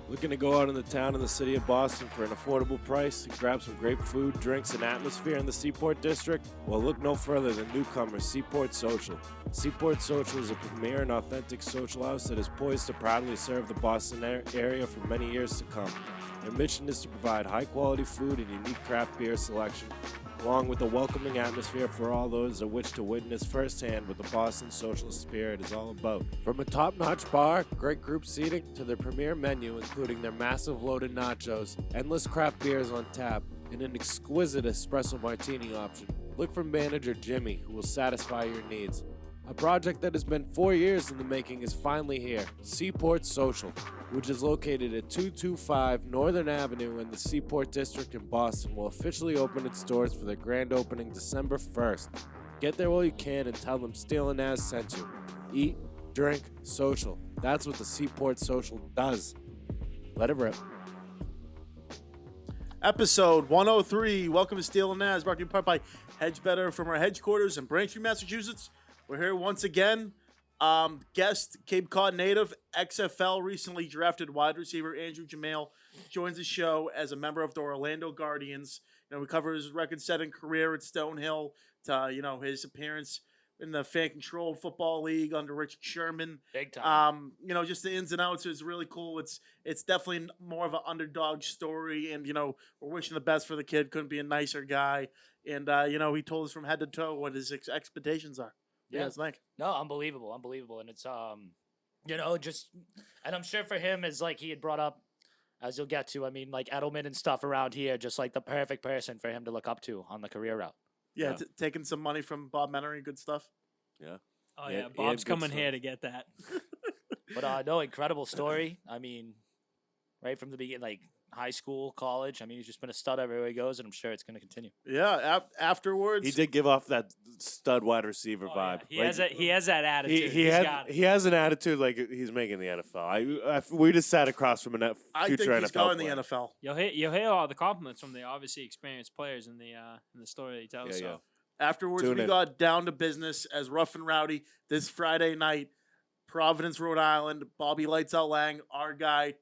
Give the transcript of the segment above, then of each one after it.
Looking to go out in the town in the city of Boston for an affordable price and grab some great food, drinks, and atmosphere in the Seaport District? Well, look no further than newcomer Seaport Social. Seaport Social is a premier and authentic social house that is poised to proudly serve the Boston area for many years to come. Their mission is to provide high-quality food and unique craft beer selection, along with a welcoming atmosphere for all those that wish to witness firsthand what the Boston social spirit is all about. From a top-notch bar, great group seating, to their premier menu including their massive loaded nachos, endless craft beers on tap, and an exquisite espresso martini option, look for manager Jimmy, who will satisfy your needs. A project that has been 4 years in the making is finally here, Seaport Social, which is located at 225 Northern Avenue in the Seaport District in Boston, will officially open its doors for their grand opening December 1st. Get there while you can and tell them Steele Nazz sent you. Eat, drink, social. That's what the Seaport Social does. Let it rip. Episode 103. Welcome to Steele Nazz, brought to you in part by Hedge Better from our headquarters in Braintree, Massachusetts. We're here once again. Guest Cape Cod native, XFL recently drafted wide receiver Andrew Jamiel joins the show as a member of the Orlando Guardians. We cover his record-setting career at Stonehill to his appearance in the fan-controlled football league under Richard Sherman. Big time. Just the ins and outs is really cool. It's definitely more of an underdog story, and we're wishing the best for the kid. Couldn't be a nicer guy, and he told us from head to toe what his expectations are. Yeah, like no, unbelievable, and it's and I'm sure for him as like he had brought up, as you'll get to, I mean, like Edelman and stuff around here, just like the perfect person for him to look up to on the career route. Yeah, taking some money from Bob Menery, good stuff. Yeah. Oh yeah, Bob's coming here to get that. But no, incredible story. I mean, right from the beginning, like high school, college. I mean, he's just been a stud everywhere he goes, and I'm sure it's going to continue. Yeah. Afterwards, He did give off that stud wide receiver vibe. Yeah. He has that attitude. He has an attitude like he's making the NFL. We just sat across from a I future think he's NFL going player. the NFL. You'll hear all the compliments from the obviously experienced players in the story that he tells. Yeah. Afterwards, Tune we in. got down to business as Rough and Rowdy this Friday night, Providence, Rhode Island. Bobby Lights Out Laing, our guy,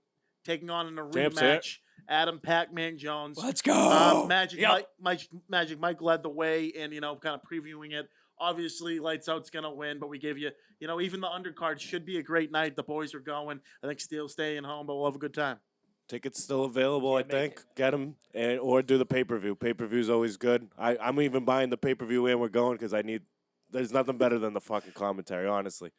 taking on in a Champs rematch. Adam Pacman Jones. Let's go. Magic Mike led the way and kind of previewing it. Obviously, Lights Out's gonna win, but we gave you even the undercard should be a great night. The boys are going. I think Steele's staying home, but we'll have a good time. Tickets still available, I Can't think. make it. Get them or do the pay-per-view. Pay-per-view's always good. I'm even buying the pay-per-view and we're going because there's nothing better than the fucking commentary, honestly.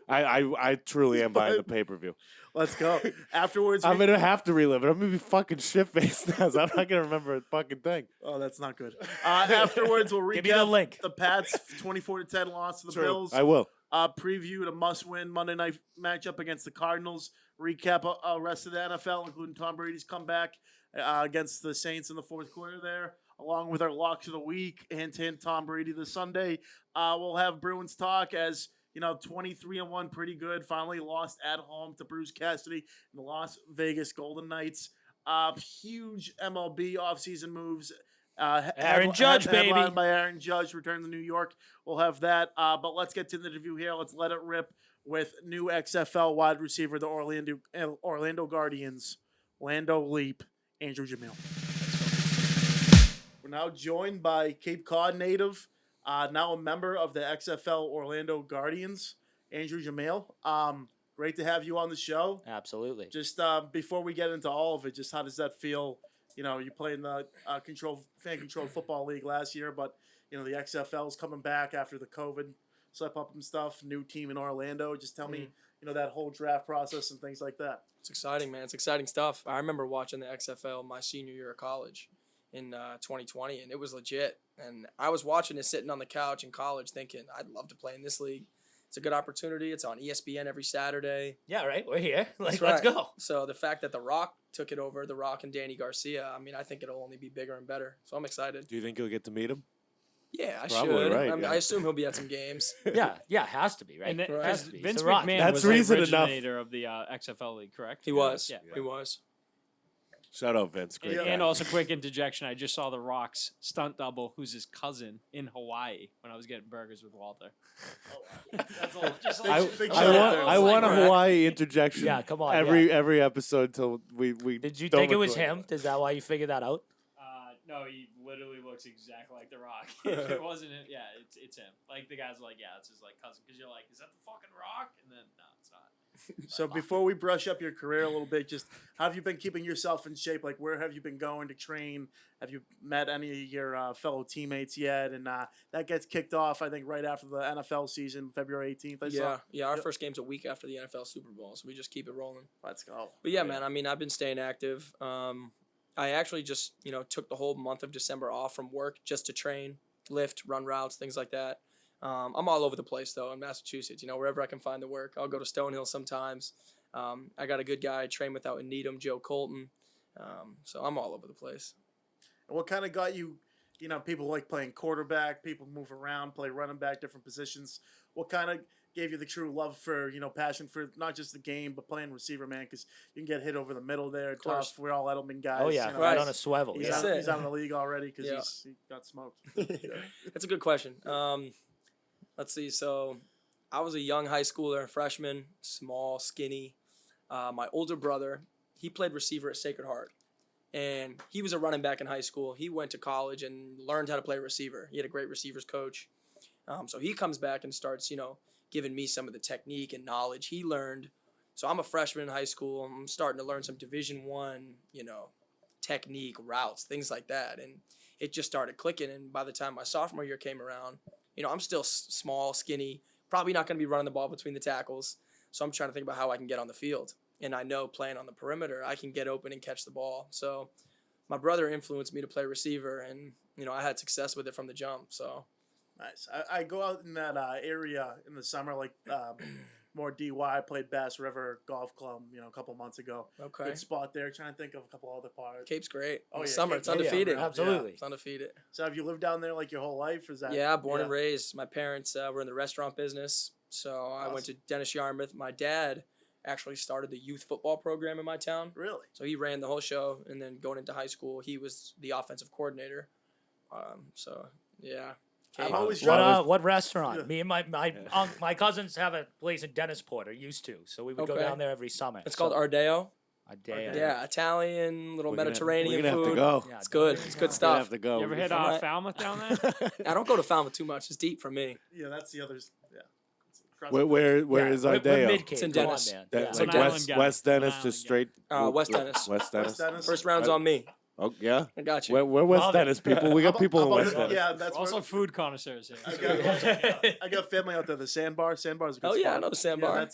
I truly am buying the pay-per-view. Let's go. Afterwards, I'm going to have to relive it. I'm going to be fucking shit-faced now, so I'm not going to remember a fucking thing. oh, that's not good. Afterwards, we'll Give me the recap link. the Pats' 24-10 loss to the True. Bills. I will. Preview the must-win Monday night matchup against the Cardinals. Recap rest of the NFL, including Tom Brady's comeback against the Saints in the fourth quarter there, along with our locks of the week. Hint, hint, Tom Brady this Sunday. We'll have Bruins talk as 23-1, pretty good. Finally lost at home to Bruce Cassidy and the Las Vegas Golden Knights. Huge MLB offseason moves. Aaron Judge, baby. Headlined by Aaron Judge, return to New York. We'll have that. But let's get to the interview here. Let's let it rip with new XFL wide receiver, the Orlando Guardians, Lando Leap, Andrew Jamiel. We're now joined by Cape Cod native, now a member of the XFL Orlando Guardians, Andrew Jamiel. Great to have you on the show. Absolutely. Just before we get into all of it, just how does that feel? You played in the fan-controlled football league last year, but the XFL's coming back after the COVID slip-up and stuff. New team in Orlando. Just tell me, that whole draft process and things like that. It's exciting, man. It's exciting stuff. I remember watching the XFL my senior year of college in 2020, and it was legit. And I was watching it sitting on the couch in college thinking, I'd love to play in this league. It's a good opportunity. It's on ESPN every Saturday. Yeah, right. We're here. That's Let's right. go. So the fact that The Rock took it over, The Rock and Danny Garcia, I think it'll only be bigger and better. So I'm excited. Do you think you'll get to meet him? Yeah, I Probably should. right, yeah. I assume he'll be at some games. Yeah, has to be, right? And Has because to be. Vince It's The Rock. McMahon That's was the reason enough. originator of the XFL league, correct? He was. Yeah. He was. Shout out Vince. Great guy. And also, quick interjection. I just saw The Rock's stunt double, who's his cousin, in Hawaii when I was getting burgers with Walter. That's all. Just I want a Hawaii interjection. Yeah, come on. Every episode till we. Did you don't think it was record. him? Is that why you figured that out? No, he literally looks exactly like The Rock. If it wasn't him, yeah, it's him. Like, the guy's like, yeah, it's his, like, cousin. Because you're like, is that the fucking Rock? And then, no, it's not. So before we brush up your career a little bit, just how have you been keeping yourself in shape? Like, where have you been going to train? Have you met any of your fellow teammates yet? And that gets kicked off, I think, right after the NFL season, February 18th. Yeah. Our first game's a week after the NFL Super Bowl, so we just keep it rolling. Let's go. But yeah, man. I mean, I've been staying active. I actually just took the whole month of December off from work just to train, lift, run routes, things like that. I'm all over the place, though, in Massachusetts. Wherever I can find the work. I'll go to Stonehill sometimes. I got a good guy I train with out in Needham, Joe Colton. So I'm all over the place. And what kind of got you, people like playing quarterback, people move around, play running back, different positions. What kind of gave you the true love for, passion for not just the game, but playing receiver, man? Because you can get hit over the middle there. Tough. We're all Edelman guys. Oh, yeah. Right on a swivel. He's out of the league already because he got smoked. That's a good question. Let's see. So I was a young high schooler, freshman, small, skinny. My older brother, he played receiver at Sacred Heart. And he was a running back in high school. He went to college and learned how to play receiver. He had a great receivers coach. So he comes back and starts, giving me some of the technique and knowledge he learned. So I'm a freshman in high school. I'm starting to learn some Division I, technique, routes, things like that. And it just started clicking. And by the time my sophomore year came around, I'm still small, skinny, probably not going to be running the ball between the tackles. So I'm trying to think about how I can get on the field. And I know playing on the perimeter, I can get open and catch the ball. So my brother influenced me to play receiver, and, I had success with it from the jump. So nice. I go out in that area in the summer, like more DY. I played Bass River Golf Club, a couple months ago. Okay. Good spot there. Trying to think of a couple other parts. Cape's great. Oh, yeah. Summer, Cape's it's undefeated. Yeah, absolutely. It's undefeated. So have you lived down there like your whole life? Is that? Yeah, born and raised. My parents were in the restaurant business, so I went to Dennis Yarmouth. My dad actually started the youth football program in my town. Really? So he ran the whole show, and then going into high school, he was the offensive coordinator. So yeah. I'm always What restaurant? Yeah. Me and my cousins have a place in Dennisport, or used to, so we would go down there every summer. It's called Ardeo. Ardeo. Yeah, Italian, little Mediterranean food. Have to go. Yeah, it's good. It's good stuff. Have to go. You ever hit Falmouth down there? I don't go to Falmouth too much. It's deep for me. Yeah, that's the others. Yeah. Where is Ardeo? It's in Dennis. Like West Dennis, just straight. West Dennis. West Dennis. First round's on me. Oh yeah, I got you. We're West Dennis people. We got people in West Dennis. Yeah, that's also food connoisseurs here. I got family out there. The Sandbar. Sandbar's a good spot. Yeah, I know the Sandbar. Yeah,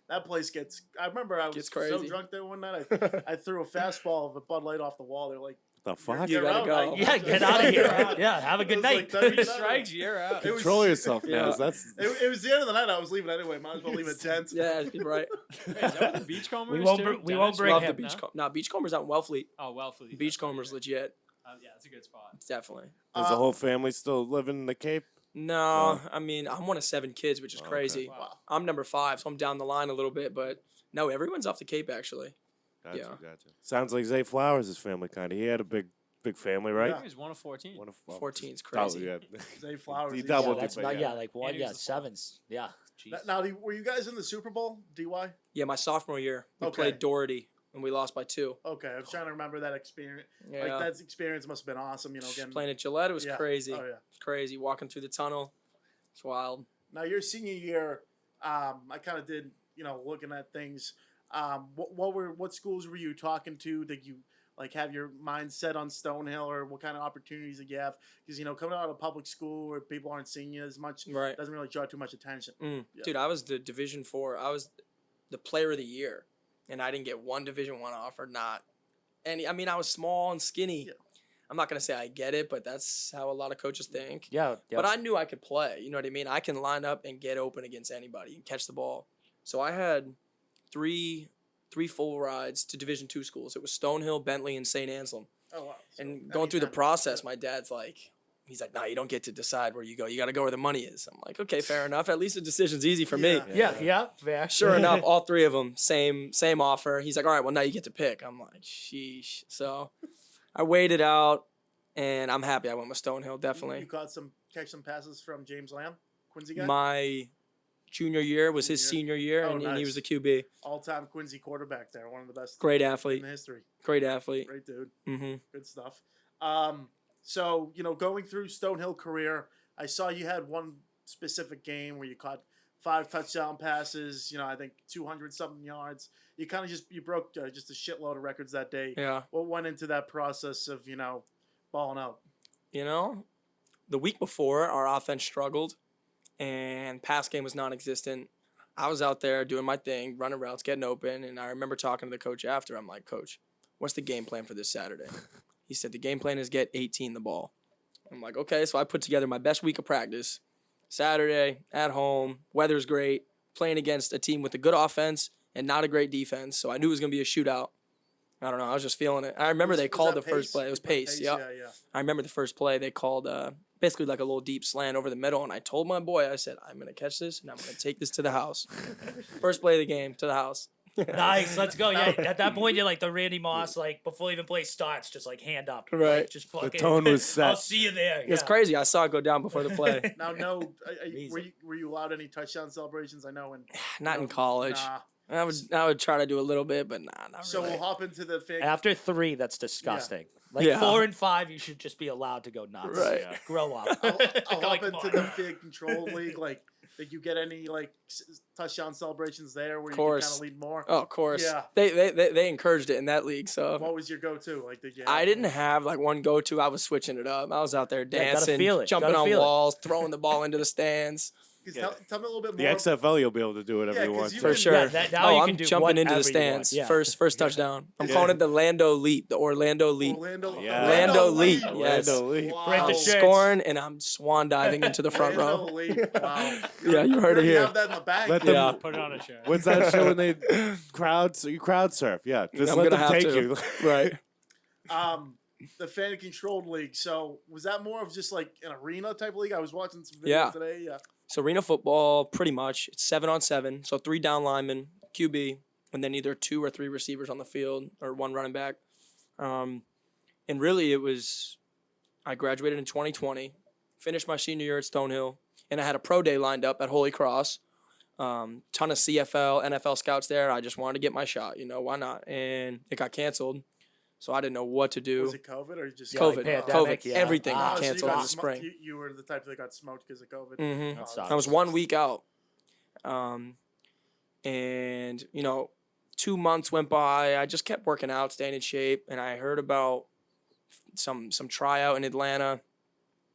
that place gets. I remember I was crazy. so drunk there one night. I threw a fastball of a Bud Light off the wall. They're like, the fuck? You gotta go. Yeah, get out of here. Yeah, have a good night. Like, strikes, you're out. Control yourself, man. It was the end of the night. I was leaving anyway. Might as well leave at 10. Yeah, you're right. Hey, is that what the Beachcombers we won't bring Love him. the Beachcomber. No, Beachcomber's out in Wellfleet. Oh, Wellfleet. Beachcomber's legit. Yeah, it's a good spot. Definitely. Is the whole family still living in the Cape? No, I mean, I'm one of 7 kids, which is crazy. Wow. I'm number 5, so I'm down the line a little bit, but no, everyone's off the Cape, actually. Gotcha. Sounds like Zay Flowers' family, kind of. He had a big family, right? He was 1 of 14. 14 is crazy. Yeah. Zay Flowers. He doubled that's it, not, yeah. like one, sevens. Yeah. Jeez. Now, were you guys in the Super Bowl, DY? Yeah, my sophomore year, we Okay. played Doherty, and we lost by 2. Okay, I was trying to remember that experience. Yeah. Like, that experience must have been awesome, again. Playing at Gillette, it was Yeah. crazy. Oh, yeah. It's crazy. Walking through the tunnel, it's wild. Now, your senior year, I kind of did, looking at things. What schools were you talking to that you have your mind set on Stonehill, or what kind of opportunities that you have? Because coming out of public school where people aren't seeing you as much, Right. doesn't really draw too much attention. Yeah. Dude, I was the Division 4. I was the player of the year, and I didn't get one Division 1 offer. Not any. I mean, I was small and skinny. Yeah. I'm not gonna say I get it, but that's how a lot of coaches think. Yeah. But I knew I could play. You know what I mean? I can line up and get open against anybody and catch the ball. So I had three full rides to Division 2 schools. It was Stonehill, Bentley, and St. Anselm. Oh, wow. So And going through the anytime. process, my dad's like, He's like, "No, you don't get to decide where you go. You got to go where the money is." I'm like, "Okay, fair enough. At least the decision's easy for me." Yeah, fair. Sure enough, all three of them, same offer. He's like, "All right, well, now you get to pick." I'm like, "Sheesh." So I waited out, and I'm happy I went with Stonehill, You definitely. catch some passes from James Lamb, Quincy guy? My junior year was his Junior. senior year, Oh, and he was nice. the QB. All-time Quincy quarterback there, one of the best Great in athlete. the history. Great athlete. Great dude. Mm-hmm. Good stuff. So, going through Stonehill career, I saw you had one specific game where you caught 5 touchdown passes, I think 200-something yards. You kind of you broke just a shitload of records that day. Yeah. What went into that process of, balling out? The week before, our offense struggled, and pass game was non-existent. I was out there doing my thing, running routes, getting open, and I remember talking to the coach after. I'm like, "Coach, what's the game plan for this Saturday?" He said, "The game plan is get 18 the ball." I'm like, "Okay." So I put together my best week of practice. Saturday, at home, weather's great, playing against a team with a good offense and not a great defense. So I knew it was going to be a shootout. I don't know. I was just feeling it. I remember they called the first play. It was pace. Yep. Yeah. I remember the first play. They called basically like a little deep slant over the middle. And I told my boy, I said, "I'm going to catch this and I'm going to take this to the house." First play of the game, to the house. Nice, let's go. Yeah, at that point, you're like the Randy Moss, like before even play starts, just like hand up. Right. Like, just fucking. tone was set. I'll see you there. It's crazy. I saw it go down before the play. Now, Easy. were you allowed any touchdown celebrations? I know. Not in college. Nah. I would try to do a little bit, but not So really. we'll hop into the thing. After 3, that's disgusting. Like Yeah. 4 and 5, you should just be allowed to go nuts. Right. Yeah. Grow up. I'll Like, hop into the Fig Control League. Like, did you get any touchdown celebrations there where you can kind Course. of lead more? Oh, of course. Yeah. They encouraged it in that league. So What was your go-to? Like, did you? I didn't have like one go-to. I was switching it up. I was out there Yeah, gotta dancing, feel it. jumping Gotta on feel it. walls, throwing the ball into the stands. Tell me a little bit The more. XFL, you'll be able to do whatever Yeah, you 'cause want. you For can- sure. Yeah, now you I'm can do jumping into the whatever you want. stands. Yeah. First touchdown. I'm Yeah. calling it the Orlando Leap. The Orlando Leap. Orlando. Yeah. Orlando Leap, Leap. yes. Orlando Leap. Wow. Print the I'm shirts. scoring and I'm swan diving into the front Orlando row. Leap. Wow. Yeah, you heard it You here. have that in the bag. Let them- Yeah. Put it on a shirt. What's that show when they crowd surf? Yeah, just I'm let gonna them have take to. you. Right. The fan controlled league. So was that more of just like an arena type league? I was watching some videos Yeah. today. Yeah. So arena football, pretty much, it's 7-on-7. So 3 down linemen, QB, and then either 2 or 3 receivers on the field or 1 running back. And really, I graduated in 2020, finished my senior year at Stonehill, and I had a pro day lined up at Holy Cross. Ton of CFL, NFL scouts there. I just wanted to get my shot. Why not? And it got canceled. So I didn't know what to do. Was it COVID or just Yeah, like COVID, pandemic, yeah. everything Ah, got so you canceled got in the sm- spring. You were the type that got smoked because of COVID. Mhm. That Oh, sucks. I was 1 week out. And 2 months went by. I just kept working out, staying in shape, and I heard about some tryout in Atlanta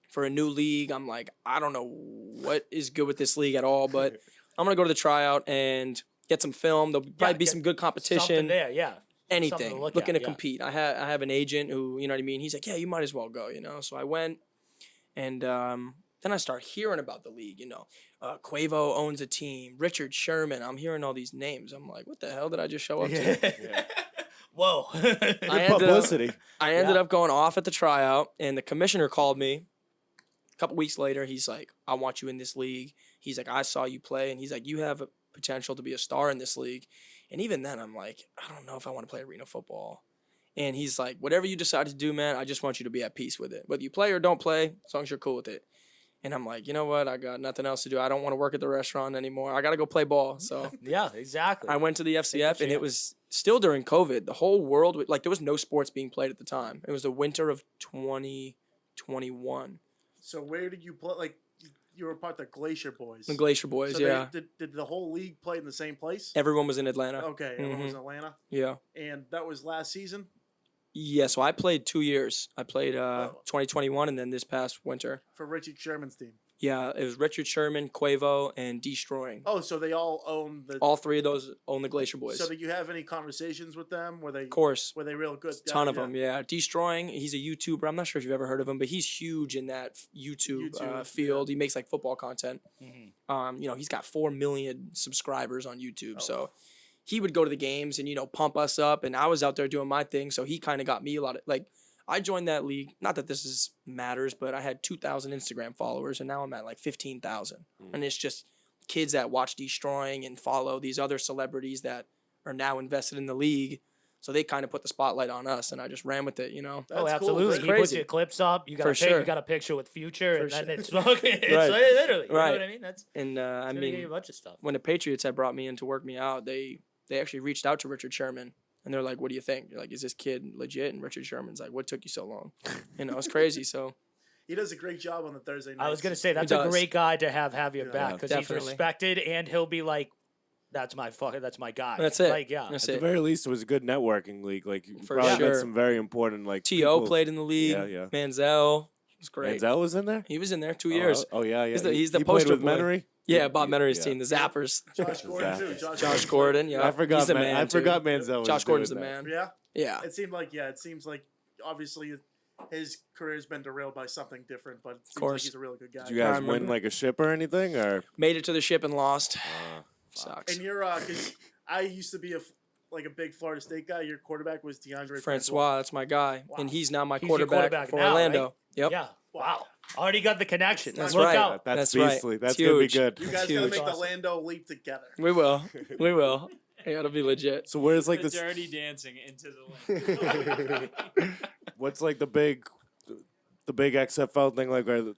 for a new league. I'm like, I don't know what is good with this league at all, but I'm gonna go to the tryout and get some film. There'll probably be get some good Something competition. there, yeah. Anything. to look Looking at, to yeah. compete. I have an agent who, you know what I mean? He's like, "Yeah, you might as well go," So I went, and then I start hearing about the league, Quavo owns a team, Richard Sherman. I'm hearing all these names. I'm like, what the hell did I just show up to? Whoa. I Good ended up- publicity. I ended up going off at the tryout, and the commissioner called me a couple weeks later. He's like, "I want you in this league." He's like, "I saw you play," and he's like, "You have a potential to be a star in this league." And even then, I'm like, I don't know if I want to play arena football. And he's like, "Whatever you decide to do, man, I just want you to be at peace with it. Whether you play or don't play, as long as you're cool with it." And I'm like, you know what? I got nothing else to do. I don't want to work at the restaurant anymore. I got to go play ball. So Yeah, exactly. I went to the FCF, and it chance. was still during COVID. The whole world, there was no sports being played at the time. It was the winter of 2021. So where did you play? Like you were part of the Glacier Boys. The Glacier Boys, So yeah. Did the whole league play in the same place? Everyone was in Atlanta. Okay, everyone was in Atlanta, Yeah. and that was last season. Yeah, so I played 2 years. I played 2021 and then this past winter. For Richard Sherman's team. Yeah, it was Richard Sherman, Quavo, and Destroying. Oh, so they all own the. All 3 of those own the Glacier Boys. So did you have any conversations with them? Were they? Of course. Were they real good? Ton of them, yeah. Destroying, he's a YouTuber. I'm not sure if you've ever heard of him, but he's huge in that YouTube, YouTube, field. He makes like football content. Mhm. He's got 4 million subscribers on YouTube. Oh. So he would go to the games and, pump us up. And I was out there doing my thing. So he kind of got me a lot of, I joined that league. Not that matters, but I had 2,000 Instagram followers, and now I'm at like 15,000. And it's just kids that watch Destroying and follow these other celebrities that are now invested in the league. So they kind of put the spotlight on us, and I just ran with it, you know. That's oh, cool. absolutely. That's He puts crazy. your clips up. You got For sure. You got a picture with Future, For and then sure. it's fucking. It's Right. literally. You Right. know what I mean? That's. And I I mean, mean, a bunch of stuff. when the Patriots had brought me in to work me out, they actually reached out to Richard Sherman, and they're like, "What do you think?" You're like, "Is this kid legit?" And Richard Sherman's like, "What took you so long?" You know, it's crazy. So He does a great job on the Thursday night. I was gonna say that's He a does. great guy to have your Yeah. back because he's Definitely. respected, and he'll be like, "That's my guy." That's it. Like, yeah. That's At it. the very least, it was a good networking league. Like, you For probably sure. met some very important, like, T.O. people. played in the league. Yeah, yeah. Manziel was great. Manziel was in there? He was in there 2 years. Oh, yeah, yeah. He's the he poster played with boy. Menery? Yeah, Bob Menery's Yeah. team, the Zappers. Josh Gordon too. Josh Gordon, yeah. I forgot, He's the man. man, I forgot too. Manziel was Josh Gordon's the doing that. man. Yeah. Yeah. It seems like obviously his career's been derailed by something different, but it seems like course. he's a really good guy. Did you guys I win, remember. like, a ship or anything? Or Made it to the ship and lost. Sucks. And you're because I used to be a big Florida State guy. Your quarterback was DeAndre Francois, that's my guy. Wow. And he's now my He's your quarterback for now, Orlando. right? Yep. Yeah. Wow. Already got the connection. That's Look right. out. That's That's right. beastly. It's That's going to be huge. good. You It's guys gotta huge. make the Awesome. Lando leap together. We will. We will. It gotta be legit. So where's, like, the this... dirty dancing into the lane. What's, like, the big XFL thing, like, or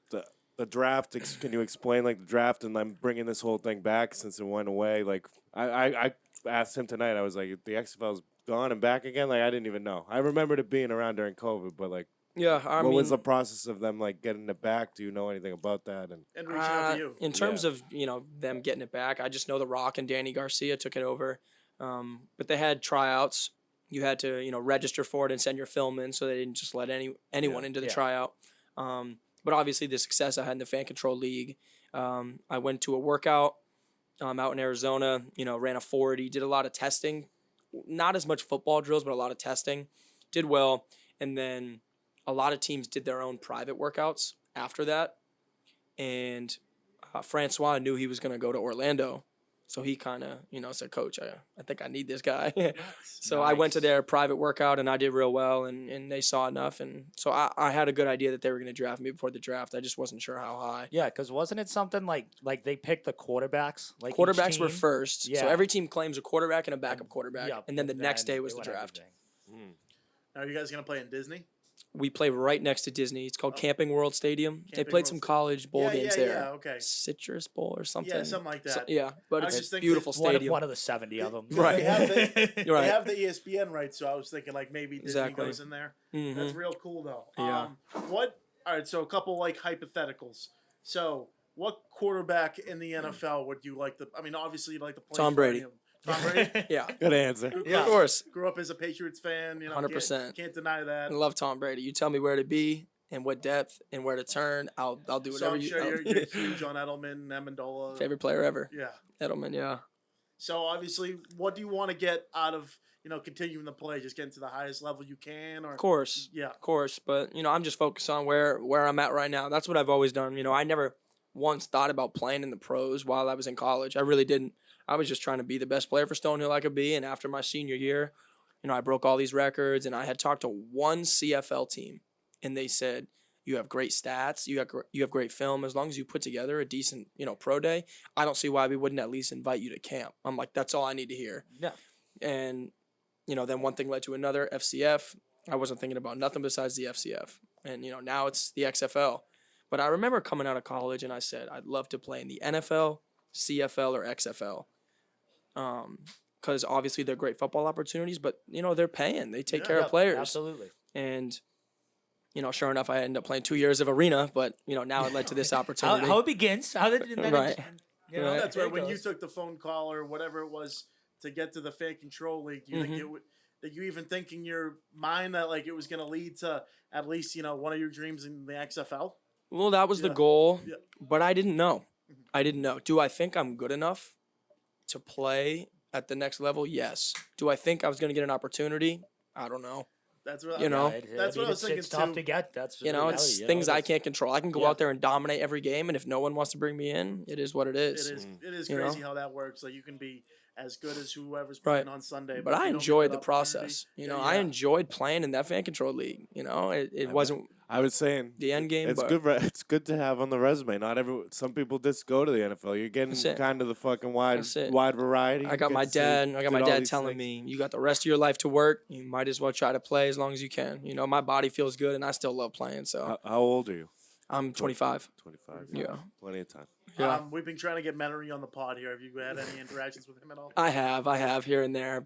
the draft? Can you explain, like, the draft? And I'm bringing this whole thing back since it went away. Like, I asked him tonight. I was like, the XFL's gone and back again? Like, I didn't even know. I remembered it being around during COVID, but, like, Yeah, I what mean, was the process of them, like, getting it back? Do you know anything about that? And And reaching out to you. in terms of them getting it back, I just know The Rock and Danny Garcia took it over. But they had tryouts. You had to register for it and send your film in, so they didn't just let anyone into the tryout. But obviously the success I had in the Fan Control League, I went to a workout out in Arizona. Ran a 40, did a lot of testing, not as much football drills, but a lot of testing. Did well, and then a lot of teams did their own private workouts after that. And Francois knew he was going to go to Orlando. So he kind of, said, "Coach, I think I need this guy." So I went to their private workout, and I did real well, and they saw enough. And so I had a good idea that they were going to draft me before the draft. I just wasn't sure how high. Yeah, because wasn't it something like they picked the quarterbacks? Like each Quarterbacks were team? first. So Yeah. every team claims a quarterback and a backup quarterback. Yeah, And then the next day was they the went draft. everything. Now, are you guys gonna play in Disney? We play right next to Disney. It's called Camping World Stadium. They Camping played World some Stadium. college bowl games there. Yeah, okay. Citrus Bowl or something. Yeah, something like that. Yeah, but I was it's just a thinking beautiful stadium. One of the 70 of them. Right. They have the, Right. they have the ESPN rights, so I was thinking like maybe Disney Exactly. goes in there. Mhm. That's real cool though. Yeah. All right, so a couple like hypotheticals. So what quarterback in the NFL would you like to? I mean, obviously you'd like to play. Tom for Brady. any of them. Tom Brady. Yeah, good answer. of course. Grew up as a Patriots fan. 100%. Can't deny that. I love Tom Brady. You tell me where to be and what depth and where to turn. I'll do So whatever I'm you. sure you're huge on Edelman, Amendola. Favorite player ever. Yeah. Edelman. Yeah. So obviously, what do you want to get out of continuing to play? Just getting to the highest level you can, or Of course. yeah. Of course, but I'm just focused on where I'm at right now. That's what I've always done. I never once thought about playing in the pros while I was in college. I really didn't. I was just trying to be the best player for Stonehill I could be. And after my senior year, I broke all these records. And I had talked to one CFL team, and they said, "You have great stats. You have great film. As long as you put together a decent pro day, I don't see why we wouldn't at least invite you to camp." I'm like, that's all I need to hear. Yeah. And then one thing led to another. FCF. I wasn't thinking about nothing besides the FCF. And now it's the XFL. But I remember coming out of college and I said I'd love to play in the NFL, CFL, or XFL. Because obviously they're great football opportunities, but they're paying. They take care of players. Absolutely. And sure enough, I ended up playing 2 years of arena, but now it led to this opportunity. How it begins? How did it? Right. Right. That's right. When you took the phone call or whatever it was to get to the Fan Control League, you think that you even think in your mind that like it was going to lead to at least one of your dreams in the XFL? Well, that was the Yeah. goal, Yeah. but I didn't know. I didn't know. Do I think I'm good enough to play at the next level? Yes. Do I think I was going to get an opportunity? I don't know. That's what You know? That's what I was thinking It's tough too. to get. That's the It's reality, you know, things I it's- can't control. I can go Yeah. out there and dominate every game, and if no one wants to bring me in, it is what it It is. is. It is You know? crazy how that works. Like you can be as good as whoever's Right. playing on Sunday. But if I you don't get enjoyed that the process. I enjoyed playing in that fan controlled league. It wasn't I was saying the end game, it's but good. It's good to have on the resume. Not some people just go to the NFL. You're getting That's it. kind of the fucking wide That's it. variety. I You got get my to see- dad. I got did my all dad these telling things. me, "You got the rest of your life to work. You might as well try to play as long as you can." My body feels good, and I still love playing. So How old are you? I'm 25. 25. Yeah. Plenty of time. Yeah. We've been trying to get Menery on the pod here. Have you had any interactions with him at all? I have here and there.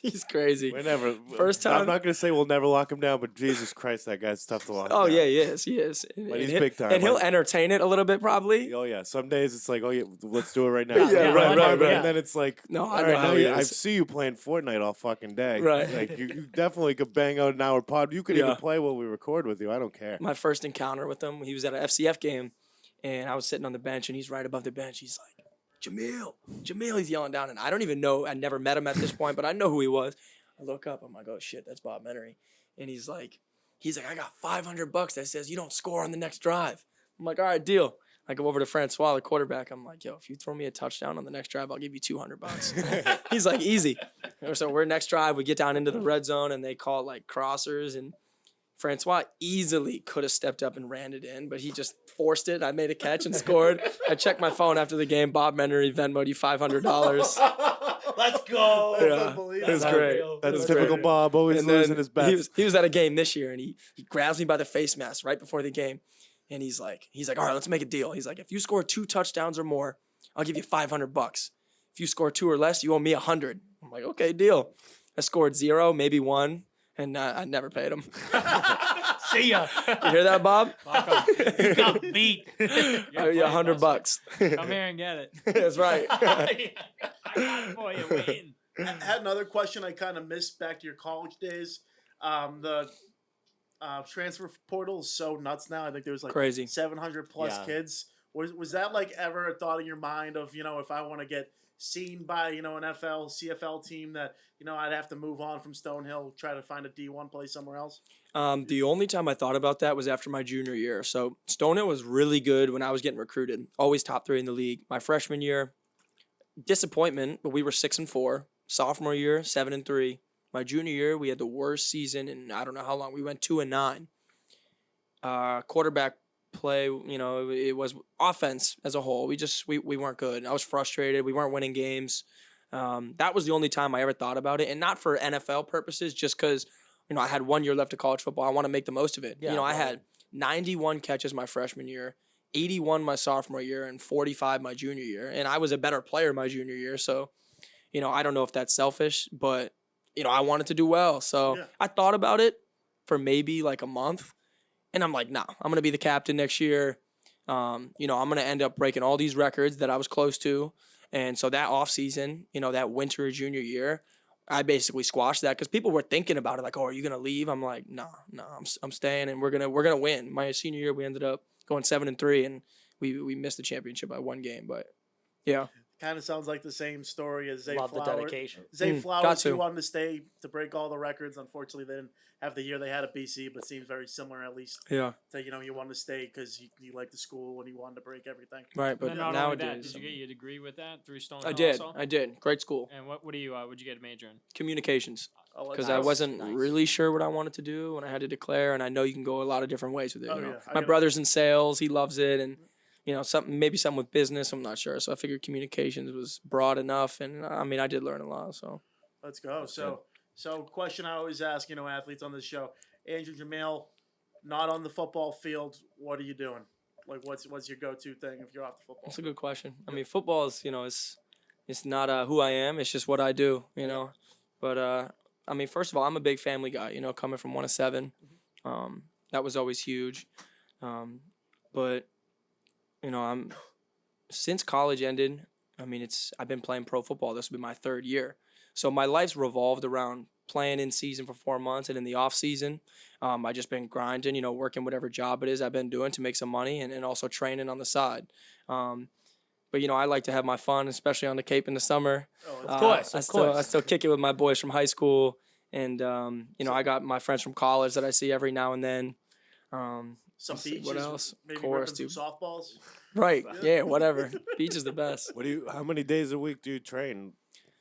He's crazy. We never. First I'm time- not gonna say we'll never lock him down, but Jesus Christ, that guy's tough to lock. Oh down. yeah, he is. But he's he'll- big time. and he'll Like- entertain it a little bit probably. Oh yeah. Some days it's like, oh yeah, let's do it right now. Yeah, right. And then it's like, No, all I know right, how now he I is. see you playing Fortnite all fucking day. Right. Like you definitely could bang out an hour pod. You could even Yeah. play while we record with you. I don't care. My first encounter with him, he was at an FCF game, and I was sitting on the bench, and he's right above the bench. He's like, Jamiel, he's yelling down, and I don't even know. I never met him at this point, but I know who he was. I look up, I'm like, oh shit, that's Bob Menery, and he's like, I got $500 that says you don't score on the next drive. I'm like, all right, deal. I go over to Francois, the quarterback. I'm like, yo, if you throw me a touchdown on the next drive, I'll give you $200. He's like, easy. So we're next drive. We get down into the red zone, and they call it like crossers, and Francois easily could have stepped up and ran it in, but he just forced it. I made a catch and scored. I checked my phone after the game. Bob Menery Venmo'd you $500. Let's go. That's Yeah, unbelievable. it was great. That's That's typical great. Bob, always And losing then his bets. he was at a game this year, and he grabs me by the face mask right before the game, and he's like, all right, let's make a deal. He's like, if you score 2 touchdowns or more, I'll give you $500. If you score 2 or less, you owe me $100. I'm like, okay, deal. I scored 0, maybe 1, and I never paid him. See ya. You hear that, Bob? You got beat. I owe you $100. Come here and get it. That's right. I got it for you. Win. I had another question I kind of missed back to your college days. The transfer portal is so nuts now. I think there's like Crazy. 700 plus Yeah. kids. Was that like ever a thought in your mind of, if I want to get seen by, an NFL, CFL team that, I'd have to move on from Stonehill, try to find a D1 place somewhere else? The only time I thought about that was after my junior year. So Stonehill was really good when I was getting recruited. Always top 3 in the league. My freshman year, disappointment, but we were 6-4. Sophomore year, 7-3. My junior year, we had the worst season in I don't know how long. We went 2-9. Quarterback play, it was offense as a whole. We weren't good. I was frustrated. We weren't winning games. That was the only time I ever thought about it, and not for NFL purposes, just because I had 1 year left of college football. I want to make the most of it. Yeah, I had 91 catches my freshman year, 81 my sophomore year, and 45 my junior year, and I was a better player my junior year. So, I don't know if that's selfish, but I wanted to do well. So Yeah. I thought about it for maybe like a month, and I'm like, nah, I'm gonna be the captain next year. I'm gonna end up breaking all these records that I was close to. And so that off season, that winter junior year, I basically squashed that because people were thinking about it, like, oh, are you gonna leave? I'm like, nah, I'm staying, and we're gonna win. My senior year, we ended up going 7-3, and we missed the championship by 1 game. But yeah, Kind of sounds like the same story as Zay Love the Flowers. dedication. Zay got Flowers, he to. wanted to stay to break all the records. Unfortunately, they didn't have the year they had at BC, but seems very similar at least. yeah, So, he wanted to stay because he liked the school and he wanted to break everything. right. And But then not only that, nowadays, did you get your degree with that through Stonehill I did. also? I did. Great school, And what do you what'd you get a major in? communications. Oh, Because that's I wasn't nice. really sure what I wanted to do when I had to declare, and I know you can go a lot of different ways with it. Oh, you know? yeah. I My gotta- brother's in sales; he loves it, and something with business. I'm not sure, so I figured communications was broad enough, and I did learn a lot. So Let's go. So question I always ask, athletes on this show. Andrew Jamiel, not on the football field. What are you doing? Like, what's your go-to thing if you're off the football? that's a good question. Football is it's not who I am; it's just what I do. But first of all, I'm a big family guy. Coming from 1 of 7, that was always huge. But I'm since college ended. I've been playing pro football. This will be my 3rd year. So my life's revolved around playing in season for 4 months, and in the off season, I just been grinding. Working whatever job it is I've been doing to make some money, and also training on the side. But I like to have my fun, especially on the Cape in the summer. Oh, Of course, I of still course. kick it with my boys from high school, and I got my friends from college that I see every now and then. some let's see, beaches. what else? Maybe Course, ripping some softballs. Right? Yeah, whatever. Beach is the best. How many days a week do you train?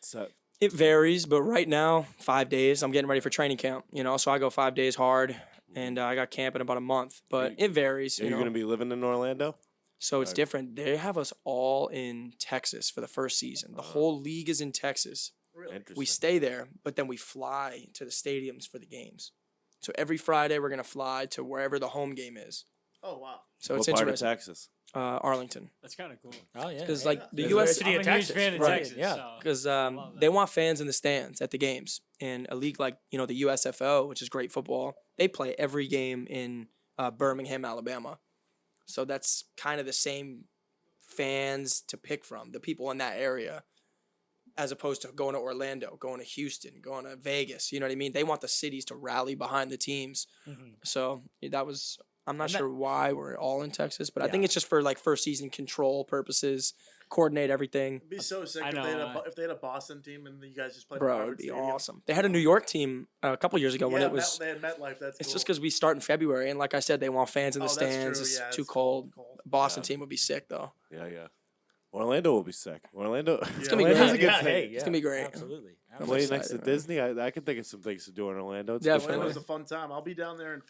set? It varies, but right now, 5 days. I'm getting ready for training camp, so I go 5 days hard, and I got camp in about a month. But it varies, Are you going to be living in Orlando? So it's different. They have us all in Texas for the first season. The whole league is in Texas. Interesting. We stay there, but then we fly to the stadiums for the games. So every Friday, we're going to fly to wherever the home game is. Oh, wow. So what it's part of interesting. Texas? Arlington. That's kind of cool. Oh yeah. Because, yeah. like, the University U.S. of I'm a huge Texas. fan of Right, Texas. yeah. So Because I love that. they want fans in the stands at the games. And a league like, the USFL, which is great football, they play every game in Birmingham, Alabama. So that's kind of the same fans to pick from, the people in that area, as opposed to going to Orlando, going to Houston, going to Vegas. You know what I mean? They want the cities to rally behind the teams. So that was, I'm not And that- sure why we're all in Texas, but I Yeah. think it's just for like first season control purposes, coordinate everything. It'd be so sick I if, know, they had a Boston team and you guys just played. Bro, it'd be awesome. They had a New York team a couple years ago when it was. They had MetLife. That's It's cool. just because we start in February, and like I said, they want fans in the Oh, that's true, stands. It's yeah, too it's cold. cold. Boston Yeah. team would be sick though. Yeah. Orlando will be sick. Orlando. It's gonna be Orlando's great. a good Yeah, city. hey, It's gonna be great. Absolutely. I'm Play excited, next to man. Disney. I can think of some things to do in Orlando. It's Definitely. good Orlando's fun. a fun time. I'll be down there in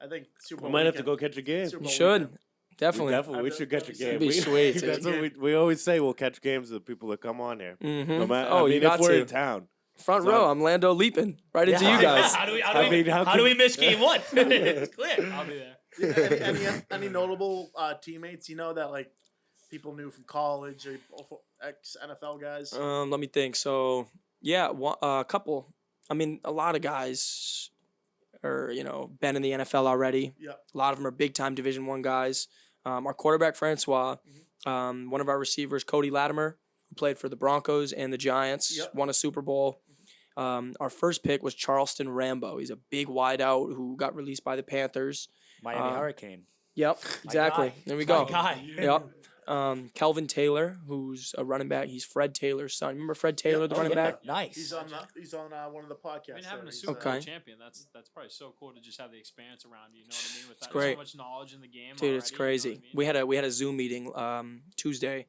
I think Super Bowl We might have to weekend. go catch a game. Super You Bowl should weekend. definitely. We should catch a game. That'd be We- sweet, That's dude. what we always say. We'll catch games of the people that come on here. Mhm. No matter, Oh, I mean, you got if we're to in town. front So- row. I'm Lando leaping right into Yeah. you guys. How do we? I mean, how how do could- we miss game one? It's clear. I'll be there. Any notable teammates that like people knew from college or ex NFL guys? Let me think. So yeah, a couple. I mean, a lot of guys are been in the NFL already. Yeah. A lot of them are big time Division I guys. Our quarterback Francois, one of our receivers Cody Latimer, who played for the Broncos and the Giants, Yep. won a Super Bowl. Our first pick was Charleston Rambo. He's a big wideout who got released by the Panthers. Miami Um, Hurricane. Yep, exactly. guy. There we My go. guy. Yep. Kelvin Taylor, who's a running back. He's Fred Taylor's son. Remember Fred Taylor, the Oh, running yeah. back? Nice. He's on one of the podcasts. I mean, having there. a He's, Super Okay. Bowl champion, that's probably so cool to just have the experience around you. You know what I mean? With that, great. so much knowledge in the game. Dude, it's already, crazy. You know what I mean? We had a Zoom meeting Tuesday,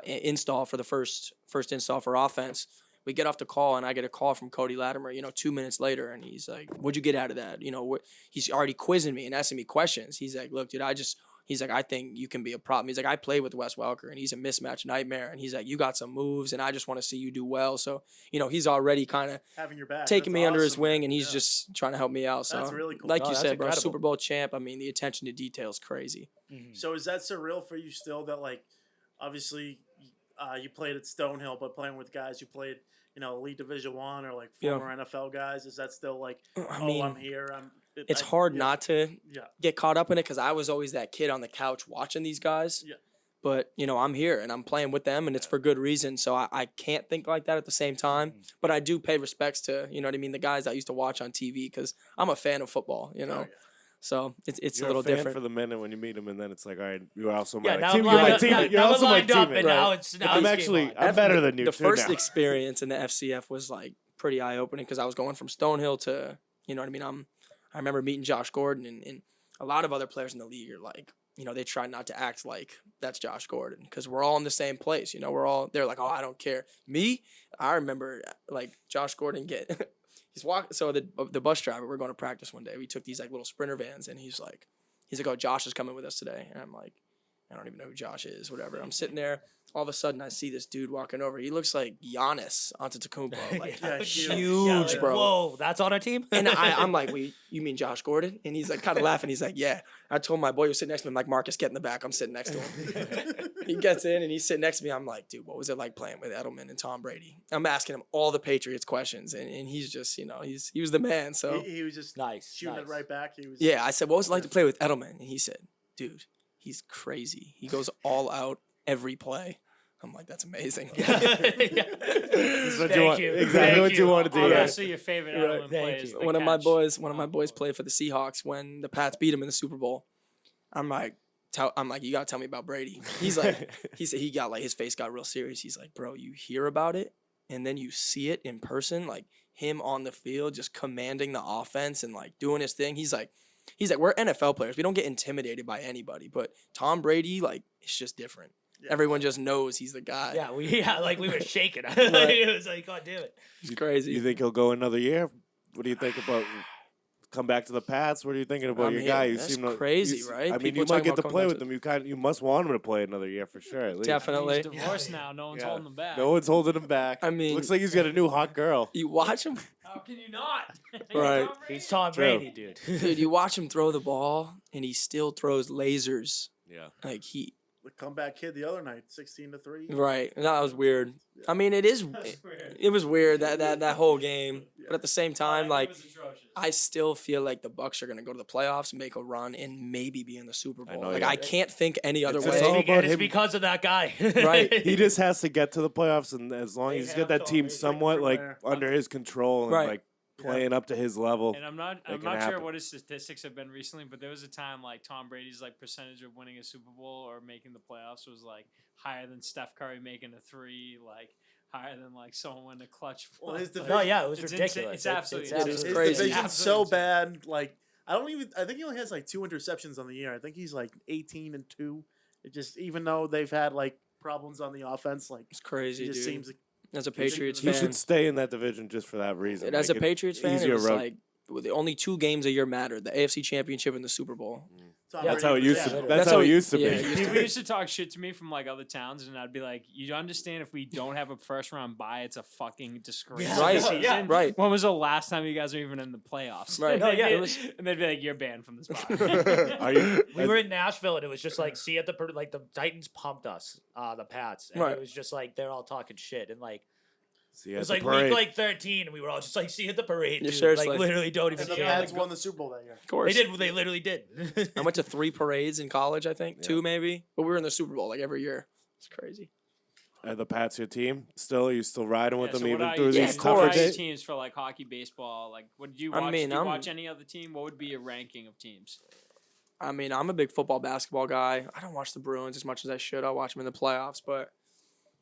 install for the first install for offense. We get off the call, and I get a call from Cody Latimer, 2 minutes later, and he's like, "What'd you get out of that?" He's already quizzing me and asking me questions. He's like, "Look, dude, he's like, I think you can be a problem." He's like, "I played with Wes Welker, and he's a mismatch nightmare." And he's like, "You got some moves, and I just want to see you do well." So, he's already kind of having your back, taking That's me under his awesome, wing, man. and he's Yeah. just trying to help me out. So, That's really cool. like No, you that's said, bro, incredible. Super Bowl champ. I mean, the attention to detail is crazy. So is that surreal for you still? That like, obviously, you played at Stonehill, but playing with guys you played, Elite Division I or like Yeah. former NFL guys. Is that still like, I mean, I'm here. it's hard yeah. not to Yeah. get caught up in it because I was always that kid on the couch watching these guys. Yeah. But, I'm here and I'm playing with them and it's for good reason. So I can't think like that at the same time. But I do pay respects to, the guys I used to watch on TV because I'm a fan of football, Oh, yeah. So it's You're a little fan different. for the minute when you meet them, and then it's like, all right, you're also Yeah, my now team. I'm You're my lined up. teammate. You're Now also we're my lined up, teammate. and now it's now I'm it's actually, game I'm better than you. The too first now. experience in the FCF was like pretty eye opening because I was going from Stonehill to, I remember meeting Josh Gordon and a lot of other players in the league are like, they try not to act like that's Josh Gordon because we're all in the same place. They're like, oh, I don't care. Me, I remember like Josh Gordon he's walking. So the bus driver, we're going to practice one day. We took these like little Sprinter vans and he's like, oh, Josh is coming with us today. And I'm like, I don't even know who Josh is, whatever. I'm sitting there. All of a sudden, I see this dude walking over. He looks like Giannis Antetokounmpo, like Yeah, huge, like, bro. Whoa, that's on our team. And I'm like, wait, you mean Josh Gordon? And he's like kind of laughing. He's like, yeah. I told my boy who was sitting next to me, I'm like, Marcus, get in the back. I'm sitting next to him. He gets in and he's sitting next to me. I'm like, dude, what was it like playing with Edelman and Tom Brady? I'm asking him all the Patriots questions, and he's just, he was the man. So He was just Nice, shooting nice. it right back. He was yeah, I said, what was it like to play with Edelman? And he said, dude, he's crazy. He goes all out every play. I'm like, that's amazing. This is what Thank you want. you. Exactly Thank what you you. wanted to hear. Obviously, your favorite Right. Edelman play Thank is you. the One of my catch. boys played for the Seahawks when the Pats beat him in the Super Bowl. I'm like, you gotta tell me about Brady. He's like, he said his face got real serious. He's like, bro, you hear about it and then you see it in person, like him on the field just commanding the offense and like doing his thing. He's like, we're NFL players. We don't get intimidated by anybody, but Tom Brady, like, it's just different. Everyone just knows he's the guy. Yeah, like we were shaking. Right. It was like, God damn it. It's crazy. You think he'll go another year? What do you think about come back to the Pats? What are you thinking about your guy? You that's seem crazy, right? I mean, People you might talking get to about play coming with back him. You must want him to play another year for sure. At least. Definitely. He's divorced now. No one's Yeah. holding him back. No one's holding him back. I mean- looks like he's got a new hot girl. You watch him, How can you not? Right. He's Tom True. Brady, dude. dude. You watch him throw the ball, and he still throws lasers Yeah. like he. The comeback kid the other night, 16-3. Right. That was weird. I mean, it is. That's weird. It was weird that whole game, but at the same time, It like was atrocious. I still feel like the Bucks are gonna go to the playoffs, make a run, and maybe be in the Super Bowl. know, Like yeah. I can't think any other It's way. just all about It's him. because of that guy. Right. He just has to get to the playoffs, and as long They as he's have got that to team always somewhat from like there. under his control and Right. like playing up to his level. And I'm not can sure happen. what his statistics have been recently, but there was a time like Tom Brady's like percentage of winning a Super Bowl or making the playoffs was like higher than Steph Curry making a 3, like higher than like someone winning a clutch. Well, his Like, No, yeah, it was it's ridiculous. insane. It's absolutely It is His insane. crazy. division's Absolutely so insane. bad. Like I think he only has like 2 interceptions on the year. I think he's like 18-2. It just even though they've had like problems on the offense, like It's it crazy, just dude. seems like As a You think Patriots You fan, should stay in that division just for that reason. as a Make it Patriots fan, it easier was road. like the only 2 games a year mattered: the AFC Championship and the Super Bowl. Tom Yeah, That's Brady how it was- used yeah. to. That's how it used to yeah, be. it used to People be. used to talk shit to me from like other towns, and I'd be like, "You understand? If we don't have a first round bye, it's a fucking disgrace." Yeah. Right. this season. Yeah. Right. When was the last time you guys were even in the playoffs? Right. And No, they'd yeah, be- it was- and they'd be like, "You're banned from this spot." Are you? We were in Nashville, and it was just like, see at the like the Titans pumped us, the Pats, and Right. it was just like they're all talking shit, and like See, it at was the like parade. week like 13, and we were all just like, see at the parade, Yeah, dude. seriously. Like literally don't even And the care. Pats won the Super Bowl that year. Of course. They did. They literally did. I went to 3 parades in college, I think, Yeah. 2 maybe, but we were in the Super Bowl like every year. It's crazy. Are the Pats your team? Still, are you still riding with Yeah, them so what even are through you Yeah, these of tougher course. days? teams for like hockey, baseball? Like, what did you I watch? mean, did you I'm- watch any other team? What would be your ranking of teams? I mean, I'm a big football, basketball guy. I don't watch the Bruins as much as I should. I watch them in the playoffs, but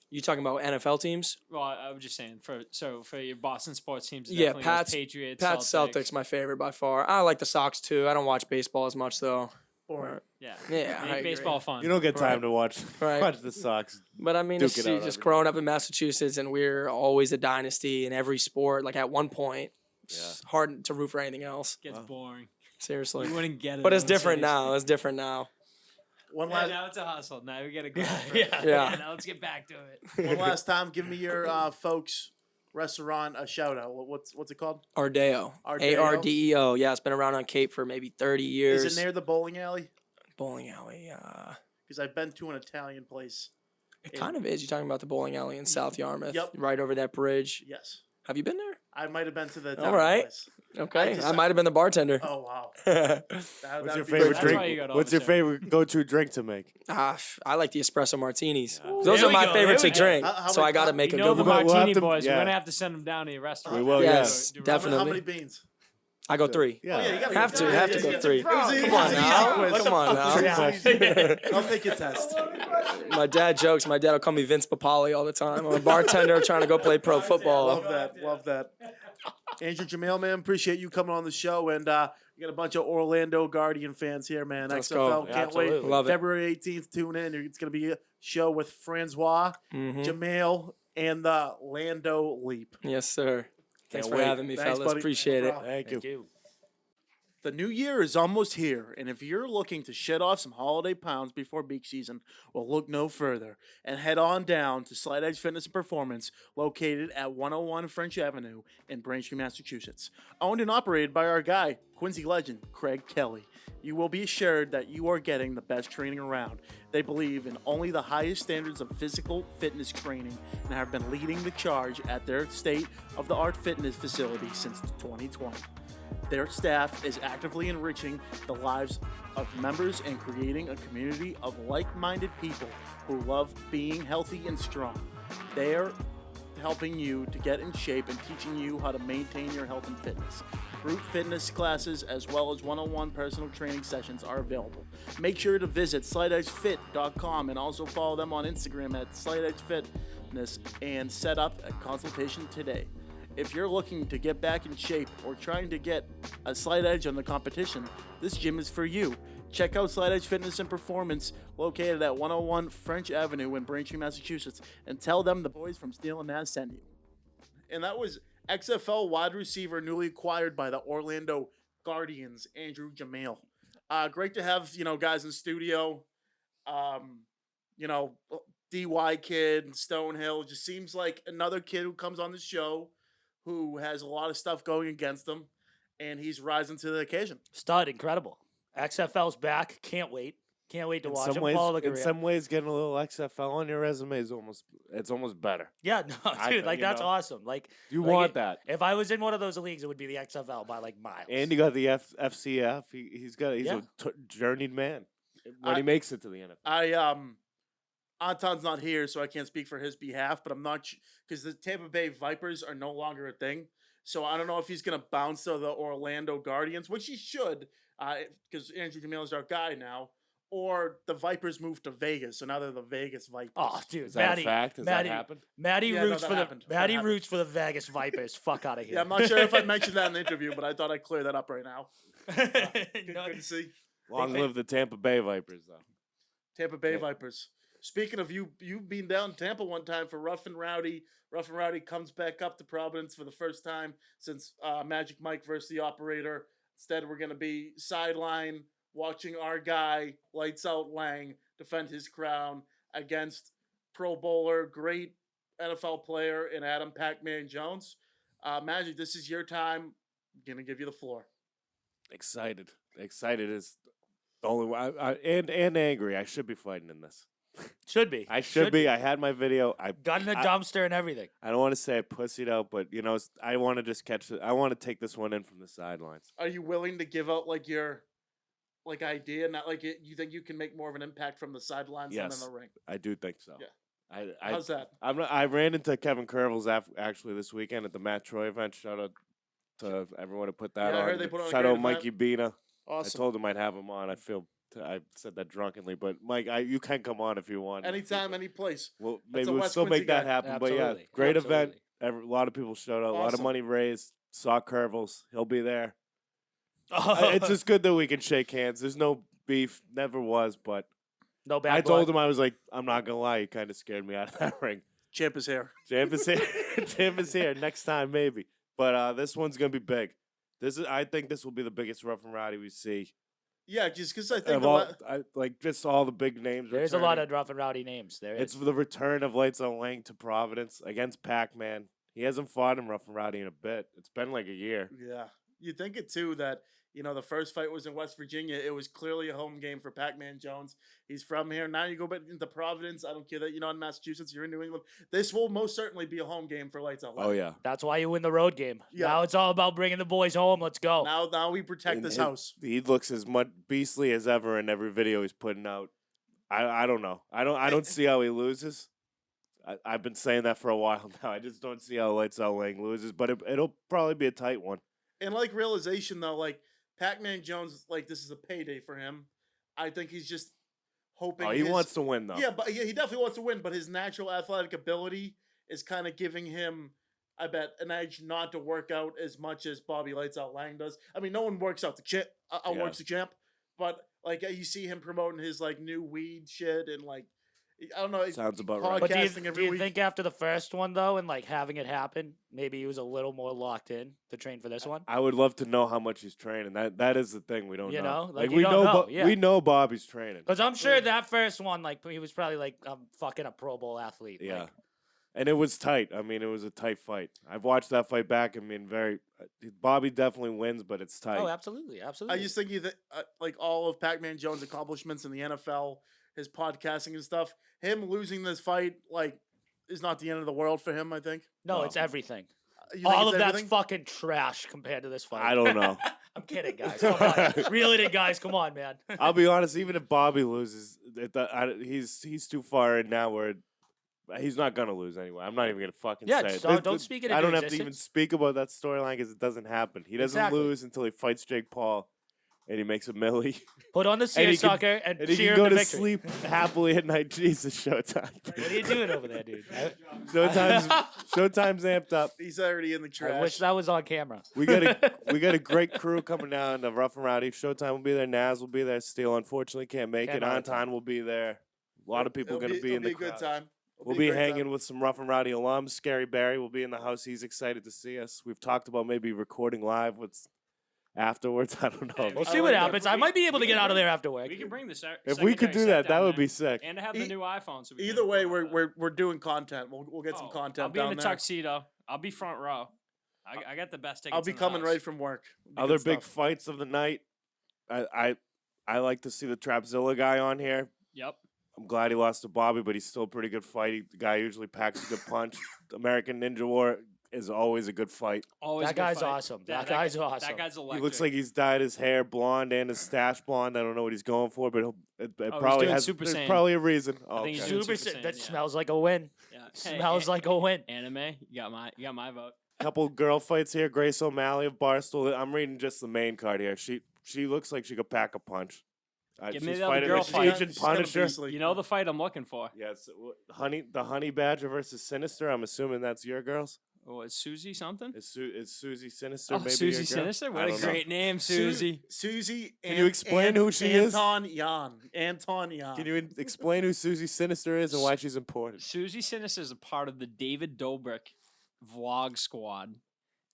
you talking about NFL teams? Well, I was just saying for your Boston sports teams, it Yeah, definitely was Pats- Patriots, Pats, Celtics, my favorite by far. I like the Sox too. I don't watch baseball as much though. Boring. Yeah, Yeah, I make agree. baseball fun. You don't get time Right. to watch Right. watch the Sox. But I mean, Duke it's it out just every growing up in Massachusetts, and we're always a dynasty in every sport. Like at one point, it's hard to root for anything else. Gets Wow. boring. Seriously. You wouldn't get it. But in it's other different cities. now. It's different now. One Yeah, last now it's a hustle. Now we gotta go. Yeah. Yeah. Now let's get back to it. one last time, give me your folks restaurant a shout out. What's it called? Ardeo. Ardeo? Ardeo. Yeah, it's been around on Cape for maybe 30 years. Is it near the bowling alley? Bowling alley. Because I've been to an Italian place. It kind of is. You're talking about the bowling alley in South Yarmouth, Yep. right over that bridge. Yes, Have you been there? I might have been to the All Italian right. place. Okay, just- I might have been the bartender. Oh wow. What's That'd your be favorite great. That's why you drink? got all What's the your show. favorite go-to drink to make? I like the espresso martinis. Yeah. Those There are we my go, favorite there to we go. drink, How so many- I got to how- make You a know good the one. We'll have martini to- boys. yeah. We're gonna have to send them down to your restaurant. We will, Yes, Do- do- definitely. How many beans? I go 3. Yeah. Oh, yeah, you gotta Have go to, three. have Yeah, to go yeah, 3. It was easy. Come on It was an now. easy quiz. Come on now. I'll take your test. My dad jokes. My dad will call me Vince Papali all the time. I'm a bartender trying to go play pro football. Love that. Love that. Andrew Jamiel, man, appreciate you coming on the show. And we got a bunch of Orlando Guardian fans here, man. Let's XFL, go. can't Absolutely. wait. Love it. February 18th, tune in. It's going to be a show with Francois, Mhm. Jamiel, and the Lando Leap. Yes, sir. Thanks for wait. having me, Thanks, fellas. buddy. Appreciate No it. problem. Thank you. Thank you. The new year is almost here, and if you're looking to shed off some holiday pounds before beach season, well, look no further and head on down to Slight Edge Fitness and Performance, located at 101 French Avenue in Braintree, Massachusetts. Owned and operated by our guy, Quincy legend, Craig Kelly. You will be assured that you are getting the best training around. They believe in only the highest standards of physical fitness training and have been leading the charge at their state-of-the-art fitness facility since 2020. Their staff is actively enriching the lives of members and creating a community of like-minded people who love being healthy and strong. They're helping you to get in shape and teaching you how to maintain your health and fitness. Group fitness classes as well as one-on-one personal training sessions are available. Make sure to visit slightedgefit.com and also follow them on Instagram at slightedgefitness and set up a consultation today. If you're looking to get back in shape or trying to get a slight edge on the competition, this gym is for you. Check out Slide Edge Fitness and Performance, located at 101 French Avenue in Braintree, Massachusetts, and tell them the boys from Steele Nazz sent you. And that was XFL wide receiver newly acquired by the Orlando Guardians, Andrew Jamiel. Great to have, guys in studio. DY kid, Stonehill, just seems like another kid who comes on the show who has a lot of stuff going against him, and he's rising to the occasion. Stud, incredible. XFL's back. Can't wait. Can't wait to watch him. Follow the in career. some ways, getting a little XFL on your resume is almost better. Yeah, no, dude, that's awesome. Like You like want it- that. If I was in one of those leagues, it would be the XFL by like miles. And you got the FCF. He's Yeah. a journeyed man when he makes it to the NFL. Anton's not here, so I can't speak for his behalf, but I'm not because the Tampa Bay Vipers are no longer a thing. So I don't know if he's going to bounce to the Orlando Guardians, which he should, because Andrew Jamiel is our guy now, or the Vipers moved to Vegas, so now they're the Vegas Vipers. Oh, dude, Is that Matty, a fact? Has Matty, that happened? Matty Yeah, no, roots that for happened. the That Matty happened. roots for the Vegas Vipers. Fuck out of here. Yeah, I'm not sure if I mentioned that in the interview, but I thought I'd clear that up right now. Good, No, good to see. Long live the Tampa Bay Vipers, though. Tampa Bay Yeah. Vipers. Speaking of you've been down in Tampa one time for Rough and Rowdy. Rough and Rowdy comes back up to Providence for the first time since Magic Mike versus the Operator. Instead, we're going to be sideline watching our guy, Lights Out Laing, defend his crown against Pro Bowler, great NFL player, and Adam Pacman Jones. Magic, this is your time. I'm going to give you the floor. Excited is the only way. And angry. I should be fighting in this. should be. I should be. I had my video. Gun in the dumpster and everything. I don't want to say I pussied out, but I want to just catch it. I want to take this one in from the sidelines. Are you willing to give out like your idea, not like you think you can make more of an impact from the sidelines than in Yes. the ring? I do think so. Yeah. I How's that? I ran into Kevin Curvels actually this weekend at the Matt Troy event. Shout out to everyone who put that Yeah, I on. heard they put on a Shout great out event. Mikey Bina. Awesome. I told him I'd have him on. I said that drunkenly, but Mike, you can come on if you want. Anytime, any place. Well, That's maybe a we'll West still Quincy make that guy. happen. But yeah, Absolutely. great event. Absolutely. A lot of people showed up. A lot of Awesome. money raised. Saw Curvels. He'll be there. Oh, It's just good that we can shake hands. There's no beef. Never was. But no bad I told blood. him, I was like, I'm not going to lie. He kind of scared me out of that ring. Champ is here. Champ is here. Champ is here. Next time, maybe. But this one's going to be big. I think this will be the biggest Rough and Rowdy we see. Yeah, just because I think Just all the big names. There's a lot returning. of rough and rowdy names. There It's is. the return of Lights on Laing to Providence against Pacman. He hasn't fought in Rough and Rowdy in a bit. It's been like a year. yeah, you think it too that the first fight was in West Virginia. It was clearly a home game for Pacman Jones. He's from here. Now you go back into Providence. I don't care that you're not in Massachusetts. You're in New England. This will most certainly be a home game for Lights Out Loud. Oh, yeah. That's why you win the road game. Yeah. Now it's all about bringing the boys home. Let's go. Now we protect And this his- house. He looks as much beastly as ever in every video he's putting out. I don't know. I don't see how he loses. I've been saying that for a while now. I just don't see how Lights Out Laing loses, but it'll probably be a tight one. And realization though, Pacman Jones, this is a payday for him. I think he's just hoping. Oh, he wants to win though. Yeah, but he definitely wants to win. But his natural athletic ability is kind of giving him, I bet, an edge not to work out as much as Bobby Lights Out Laing does. I mean, no one works out the champ. Outworks the champ, but you see him promoting his new weed shit and I don't know. Sounds about right. But Podcasting do every you week. think after the first one though, and having it happen, maybe he was a little more locked in to train for this one? I would love to know how much he's training. That is the thing we don't You know? Like You we don't know, know, yeah. we know Bobby's training. Because I'm sure that first one, he was probably I'm fucking a Pro Bowl athlete. Yeah. And it was tight. I mean, it was a tight fight. I've watched that fight back. I mean, Bobby definitely wins, but it's tight. Oh, absolutely, absolutely. I just think that all of Pacman Jones' accomplishments in the NFL, his podcasting and stuff, him losing this fight is not the end of the world for him. I think. no, No. it's everything. You think All it's of that's everything? fucking trash compared to this fight. I don't know. I'm kidding, guys. Come on. Reel it in, guys. Come on, man. I'll be honest. Even if Bobby loses, he's too far in now where he's not gonna lose anyway. I'm not even gonna fucking Yeah, say just it. don't speak it I into don't have to even existence. speak about that storyline because it doesn't happen. He doesn't Exactly. lose until he fights Jake Paul. and he makes a milli. Put on the And he can- seersucker and And he cheer can go him to to victory. sleep happily at night. Jesus, Showtime. What are you doing over there, dude? Showtime's amped up. He's already in the trash. I wish that was on camera. We got a great crew coming down to Rough and Rowdy. Showtime will be there. Nazz will be there. Steele unfortunately can't make Can't it. make it. Anton will be there. A lot of people It'll going to be in the it'll be a good crowd. time. It'll We'll a be great hanging time. with some Rough and Rowdy alums. Scary Barry will be in the house. He's excited to see us. We've talked about maybe recording live with afterwards. I don't know. We'll I see like what that. happens. I might be able to get out of there after work. We can bring the If we could do that, that would be sick. And to have the E- new iPhone. So we Either can way, record we're that. we're doing content. We'll get some Oh, content I'll be down in a there. tuxedo. I'll be front row. I got the best tickets. I'll be in the coming house. right from work. It'll be Other good big stuff. fights of the night. I like to see the Trapzilla guy on here. Yep. I'm glad he lost to Bobby, but he's still a pretty good fight. The guy usually packs a good punch. American Ninja War is always a good fight. Always That a good guy's fight. awesome. Yeah, That guy's awesome. That guy's electric. He looks like he's dyed his hair blonde and his stash blonde. I don't know what he's going for, but it he's probably doing has. Super There's Saiyan. probably a reason. Oh, think he's okay. doing Super Super Saiyan. Saiyan, That yeah. smells like a win. Yeah. Smells like a win. anime. You got my vote. Couple girl fights here. Grace O'Malley of Barstool. I'm reading just the main card here. She looks like she could pack a punch. Give me she's the other fighting girl the fight. Asian She's got a Punisher. beastly- You know the fight I'm looking for. Yes, the Honey Badger versus Sinister. I'm assuming that's your girls. Oh, it's Susie something? Is Susie Sinister? Oh, maybe Susie your girl? Sinister? I What a don't know. great name, Su- Susie. Susie. Can you explain who she is? Anton Yan. Anton Yan. Can you explain who Susie Sinister is and why she's important? Susie Sinister is a part of the David Dobrik vlog squad,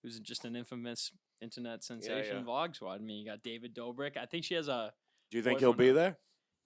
who's just an infamous internet sensation yeah. vlog squad. I mean, you got David Dobrik. I think she has a. Do you think he'll boyfriend be now. there?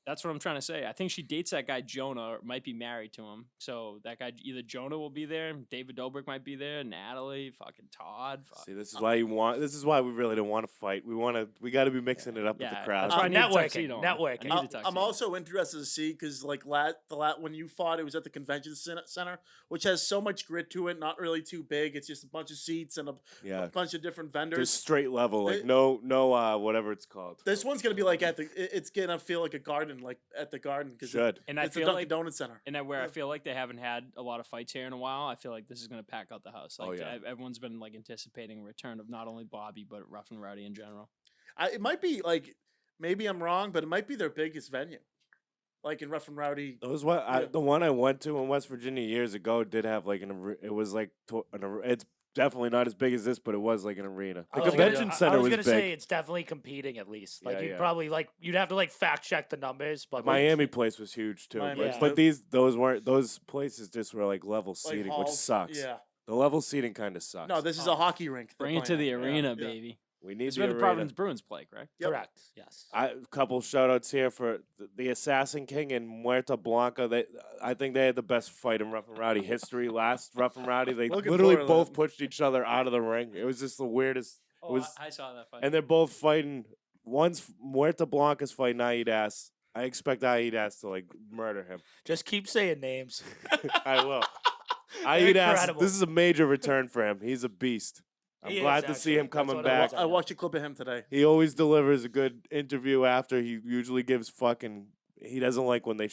That's what I'm trying to say. I think she dates that guy Jonah, or might be married to him. So that guy, either Jonah will be there, David Dobrik might be there, Natalie, fucking Todd. Fuck. See, this is why you want. This is why we really don't want to fight. We got to be mixing it up with the Yeah, crowd. that's why I need a Networking, tuxedo on. networking. I need a I'm tuxedo. also interested to see because like when you fought, it was at the convention center, which has so much grit to it. Not really too big. It's just a bunch of seats and a Yeah, bunch of different just vendors. straight level, like They- no, whatever it's called. This one's gonna be like it's gonna feel like a garden, like at the garden because Should. And I it's the feel Dunkin' like, Donuts Center. and where I Yeah. feel like they haven't had a lot of fights here in a while. I feel like this is going to pack out the house. Like, Oh, yeah. everyone's been like anticipating a return of not only Bobby but Rough and Rowdy in general. It might be like maybe I'm wrong, but it might be their biggest venue, like in Rough and Rowdy. Those what Yeah. the one I went to in West Virginia years ago did have like it was like it's definitely not as big as this, but it was like an arena. The I was convention gonna- center I was was gonna big. say it's definitely competing at least. Like Yeah, you'd yeah. probably you'd have to fact check the numbers, but Miami place was huge too, Miami, yeah. but those places just were like level Like seating, which halls. sucks. Yeah. The level seating kind of sucks. No, this is Oh. a hockey rink. they're Bring it to playing the at. Yeah. arena, Yeah. baby. we need It's the where the arena. Providence Bruins play, correct? Yep. correct. Yes. A couple shout outs here for the Assassin King and Muerta Blanca. I think they had the best fight in Rough and Rowdy history. Last Rough and Rowdy, they Looking literally forward to both that. pushed each other out of the ring. It was just the weirdest. Oh, was- I saw that fight. And they're both fighting. One's Muerta Blanca's fighting Aidas. I expect Aidas to murder him. Just keep saying names. I will. They're Aidas, incredible. this is a major return for him. He's a beast. I'm He is, glad to see him actually. That's coming what it back. was. I watched a clip of him today. He always delivers a good interview after. He usually gives fucking. He doesn't like when they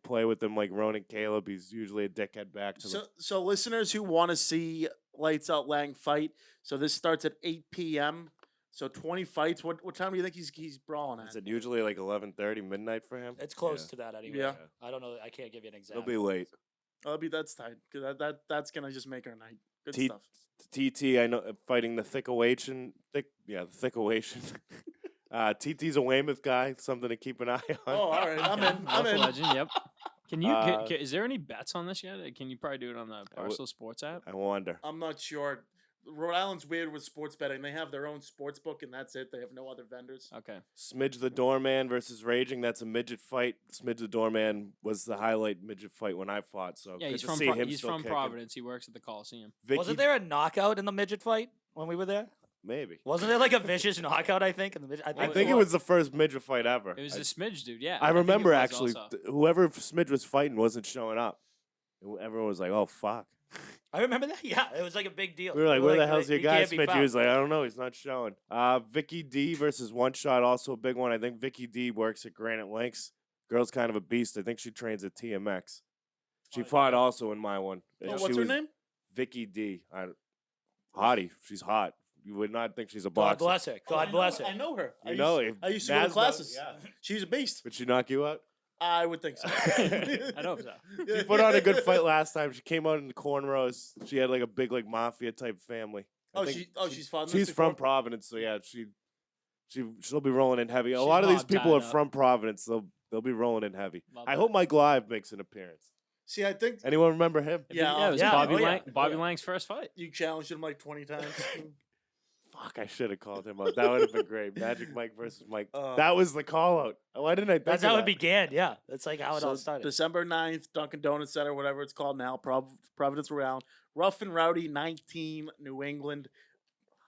play with him like Ronan Caleb. He's usually a dickhead back to them. So listeners who want to see Lights Out Lang fight, so this starts at 8 p.m. So 20 fights. What time do you think he's brawling at? Is it usually like 11:30 midnight for him? It's close Yeah. to that anyway. Yeah. I don't know. I can't give you an exact. It'll be late. That's tight because that's gonna just make our night. Good T- stuff. TT, I know, fighting the Thickawation. The Thickawation. TT's a Weymouth guy. Something to keep an eye on. Oh, all right. I'm in. I'm Local in. legend, yep. Can you? Uh, is there any bets on this yet? Can you probably do it on the I would- Barstool Sports app? I wonder. I'm not sure. Rhode Island's weird with sports betting. They have their own sports book, and that's it. They have no other vendors. Okay. Smidge the Doorman versus Raging. That's a midget fight. Smidge the Doorman was the highlight midget fight when I fought. So Yeah, good he's to from see him he's still from kicking. Providence. He works at the Coliseum. Vicky, Wasn't there a knockout in the midget fight when we were there? Maybe. Wasn't there a vicious knockout? I think in the midget. I think it was the first midget fight ever. It was the Smidge dude. Yeah. I think it remember was actually also. whoever Smidge was fighting wasn't showing up. And everyone was like, "Oh fuck." I remember that. Yeah, it was a big deal. We were like, We "Where the hell's your he guy?" can't be Smidge. He found. was like, "I don't know. He's not showing." Vicky D versus One Shot, also a big one. I think Vicky D works at Granite Links. Girl's kind of a beast. I think she trains at TMX. She fought also in my one. Oh, And what's she her was name? Vicky D. Hottie. She's hot. you would not think she's a God boxer. bless her. God bless her. I know her. You know, I used to go to Nazz classes. knows- yeah. She's a beast. Would she knock you out? I would think so. I hope so. She put on a good fight last time. She came out in the cornrows. She had like a big like mafia type family. I think She's fought. she's from Providence, so yeah, she'll be rolling in heavy. A She's lot of these mob people are tied up. from Providence. They'll be rolling in heavy. Love I that. hope Mike Live makes an appearance. See, I think Anyone remember him? Yeah, it was yeah, Bobby oh, yeah. Lang. Bobby Yeah. Lang's first fight. you challenged him like 20 times. Fuck, I should have called him out. That would have been great. Magic Mike versus Mike. Oh. That was the call out. Why didn't I think That's of how that? it began. Yeah, that's like how it all started. December 9th, Dunkin' Donuts Center, whatever it's called now, Providence, Rhode Island. Rough and Rowdy 19, New England,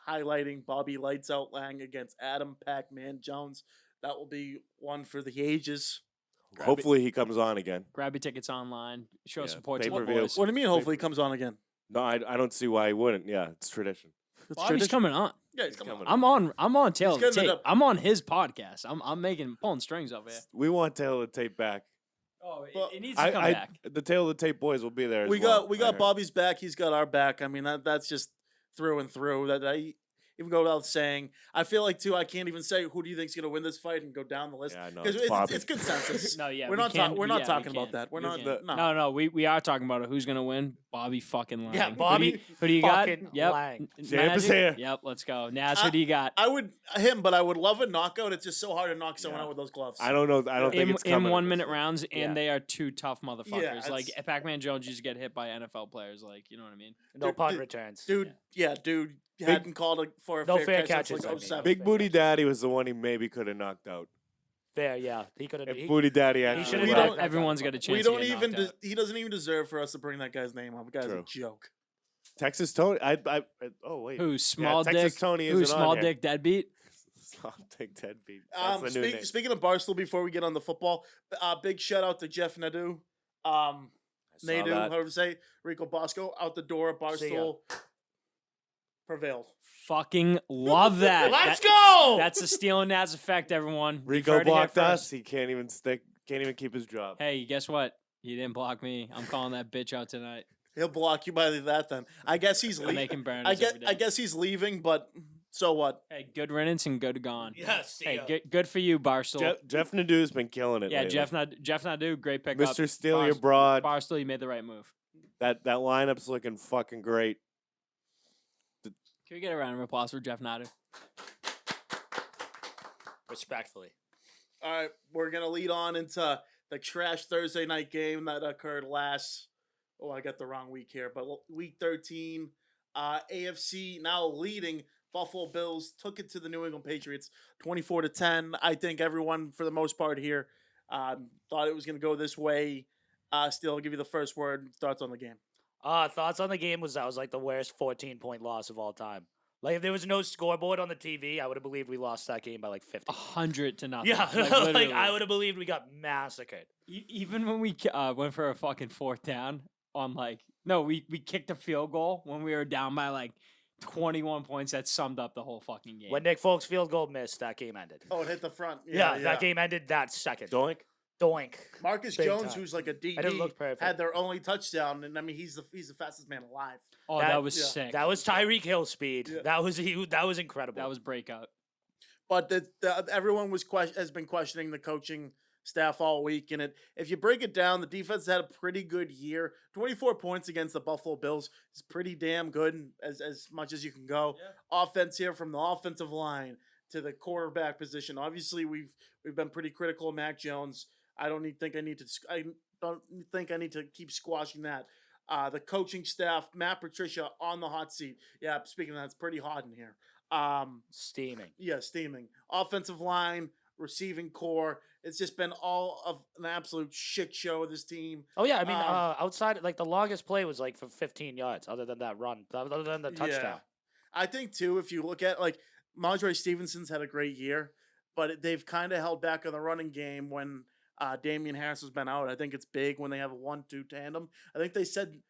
highlighting Bobby Lights Out Laing against Adam Pacman Jones. That will be one for the ages. Hopefully he comes on again. Grab your tickets online. Show Yeah, support to the pay-per-view. boys. What do you mean, hopefully he comes on again? No, I don't see why he wouldn't. Yeah, it's tradition. It's Bobby's tradition. coming on. Yeah, he's coming on. I'm on Tail of the getting it Tape. up. I'm on his podcast. I'm pulling strings over here. We want Tail of the Tape back. Oh, Well, it needs to come back. The Tail of the Tape boys will be there. as We well, got I heard. Bobby's back. He's got our back. I mean, that's just through and through. That I even go without saying. I feel like too. I can't even say who do you think's gonna win this fight and go down the list Yeah, I know. because It's Bobby. it's consensus. No, yeah, we're we not can't- we're not yeah, we talking about can't. that. We're We not. can't. No. No, we are talking about it. Who's gonna win? Bobby fucking Lang. Yeah, Bobby Who do you got? fucking Yep. Lang. Champ is Magic? here. Yep. Let's go. Naz, who do you got? I would him, but I would love a knockout. It's just so hard to knock someone Yeah. out with those gloves. I don't know. I don't think in it's coming. in 1 minute rounds, and Yeah. they are two tough motherfuckers. it's- Like Pac-Man Jones used to get hit by NFL players. Like, you know what I mean? No Dude, punt dude, returns. Dude, dude, hadn't called for a No fair fair catch catches, since I like mean. 07. Big Booty Daddy was the one he maybe could have knocked out. Fair, yeah. He could have. If Booty Daddy actually should've We went don't- out. Everyone's got a chance. We to don't get even. knocked out. He doesn't even deserve for us to bring that guy's name up. The guy's True. a joke. Texas Tony. Oh wait. Who small Texas dick? Tony Who isn't on small here. dick deadbeat? Small dick deadbeat. That's the new name. Speaking of Barstool, before we get on the football, big shout out to Jeff Nadeau. Nadeau, that. however to say, Rico Bosco out the door. See ya. Barstool prevailed. Fucking love that. Let's That- go. That's the Steele Nazz effect, everyone. You've Rico heard it here blocked first. us. He can't even stick. Can't even keep his job. Hey, guess what? He didn't block me. I'm calling that bitch out tonight. He'll block you by that. Then I guess he's I'm leaving. making burn. I guess he's leaving, but so what? Hey, good riddance and good gone. Yes. Hey, good for you, Barstool. Jeff Nadeau's been killing it. Yeah, lately. Jeff Nadeau, great pickup. Mr. Steele, you're Barstool- broad. Barstool, you made the right move. That lineup's looking fucking great. Can we get a round of applause for Jeff Nadeau? Respectfully. All right, we're gonna lead on into the trash Thursday night game that occurred last. Oh, I got the wrong week here, but week 13, AFC now leading. Buffalo Bills took it to the New England Patriots, 24-10. I think everyone, for the most part here, thought it was gonna go this way. Still, I'll give you the first word. Thoughts on the game? Thoughts on the game was that was like the worst 14-point loss of all time. Like if there was no scoreboard on the TV, I would have believed we lost that game by like 50. 100-0. Yeah, Like, like literally. I would have believed we got massacred. Even when we went for a fucking fourth down on we kicked a field goal when we were down by like 21 points. That summed up the whole fucking game. When Nick Folk's field goal missed, that game ended. Oh, it hit the front. Yeah, that game ended that second. Doink. Doink. Marcus Big Jones, time. who's like a And it DB, looked perfect. had their only touchdown, and I mean he's the fastest man alive. oh, that- that was yeah. sick. That was Tyreek Hill speed. Yeah. That was incredible. That was breakout. But everyone has been questioning the coaching staff all week, and if you break it down, the defense had a pretty good year. 24 points against the Buffalo Bills is pretty damn good, as much as you can go. Offense here, from the offensive line to the quarterback position. Obviously, we've been pretty critical of Mac Jones. I don't think I need to keep squashing that. The coaching staff, Matt Patricia on the hot seat. Yeah, speaking of that, it's pretty hot in here. steaming. Yeah, steaming. Offensive line, receiving core. It's just been all of an absolute shit show of this team. Oh yeah, I mean, Um, outside the longest play was like for 15 yards, other than that run, other than the touchdown. I think too, if you look at Mondre Stevenson's had a great year, but they've kind of held back on the running game when Damian Harris has been out. I think it's big when they have a 1-2 tandem. I think they said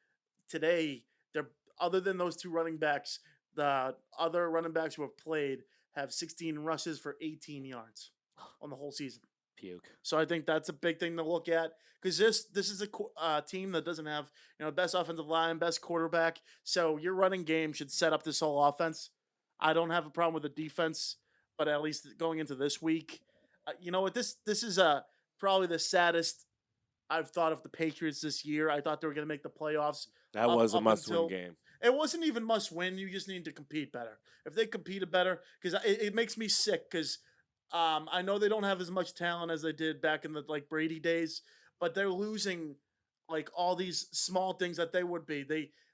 today they're other than those two running backs, the other running backs who have played have 16 rushes for 18 yards on the whole season. Puke. So I think that's a big thing to look at because this is a team that doesn't have best offensive line, best quarterback. So your running game should set up this whole offense. I don't have a problem with the defense, but at least going into this week, you know what? This is probably the saddest I've thought of the Patriots this year. I thought they were going to make the playoffs. That was a must-win game. It wasn't even must-win. You just need to compete better. If they competed better, because it makes me sick. Because I know they don't have as much talent as they did back in the Brady days, but they're losing all these small things that they would be.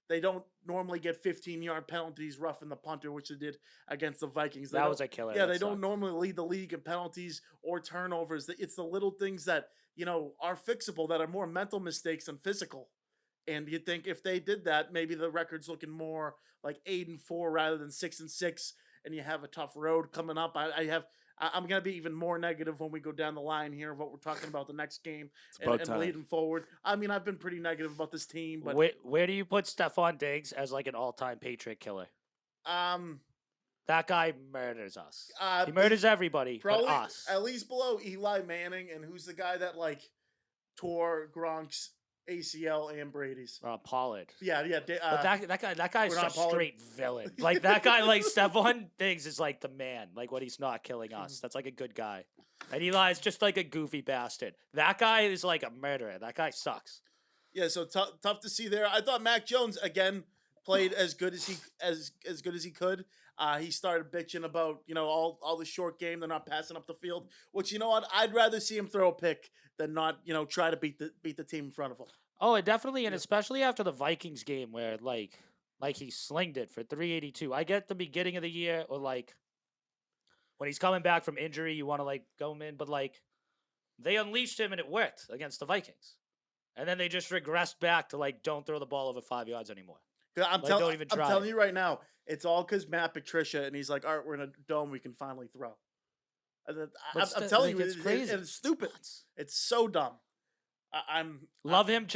They don't normally get 15-yard penalties roughing the punter, which they did against the Vikings. That was a killer. Yeah, That they don't sucked. normally lead the league in penalties or turnovers. It's the little things that are fixable, that are more mental mistakes than physical. And you think if they did that, maybe the record's looking more like 8-4 rather than 6-6, and you have a tough road coming up. I'm going to be even more negative when we go down the line here of what we're talking about the next game and leading forward. I mean, I've been pretty negative about this team, but Where do you put Stephon Diggs as an all-time Patriot killer? That guy murders us. He murders everybody probably but us. at least below Eli Manning, and who's the guy that tore Gronk's ACL and Brady's? Pollard. Yeah. But that guy's we're a not Pollard. straight villain. That guy, Stephon Diggs is the man. When he's not killing us, that's a good guy. And Eli's just a goofy bastard. That guy is a murderer. That guy sucks. Yeah, so tough to see there. I thought Mac Jones again played as good as he could. He started bitching about all the short game. They're not passing up the field. Which you know what? I'd rather see him throw a pick than not try to beat the team in front of him. Oh, and definitely, and especially after the Vikings game where he slinged it for 382. I get the beginning of the year or when he's coming back from injury, you want to go him in, but they unleashed him and it worked against the Vikings, and then they just regressed back to don't throw the ball over 5 yards anymore. I'm don't even try. I'm telling you right now, it's all because Matt Patricia, and he's like, all right, we're in a dome, we can finally throw. I'm telling you, it's crazy. It's stupid. It's so dumb. Love him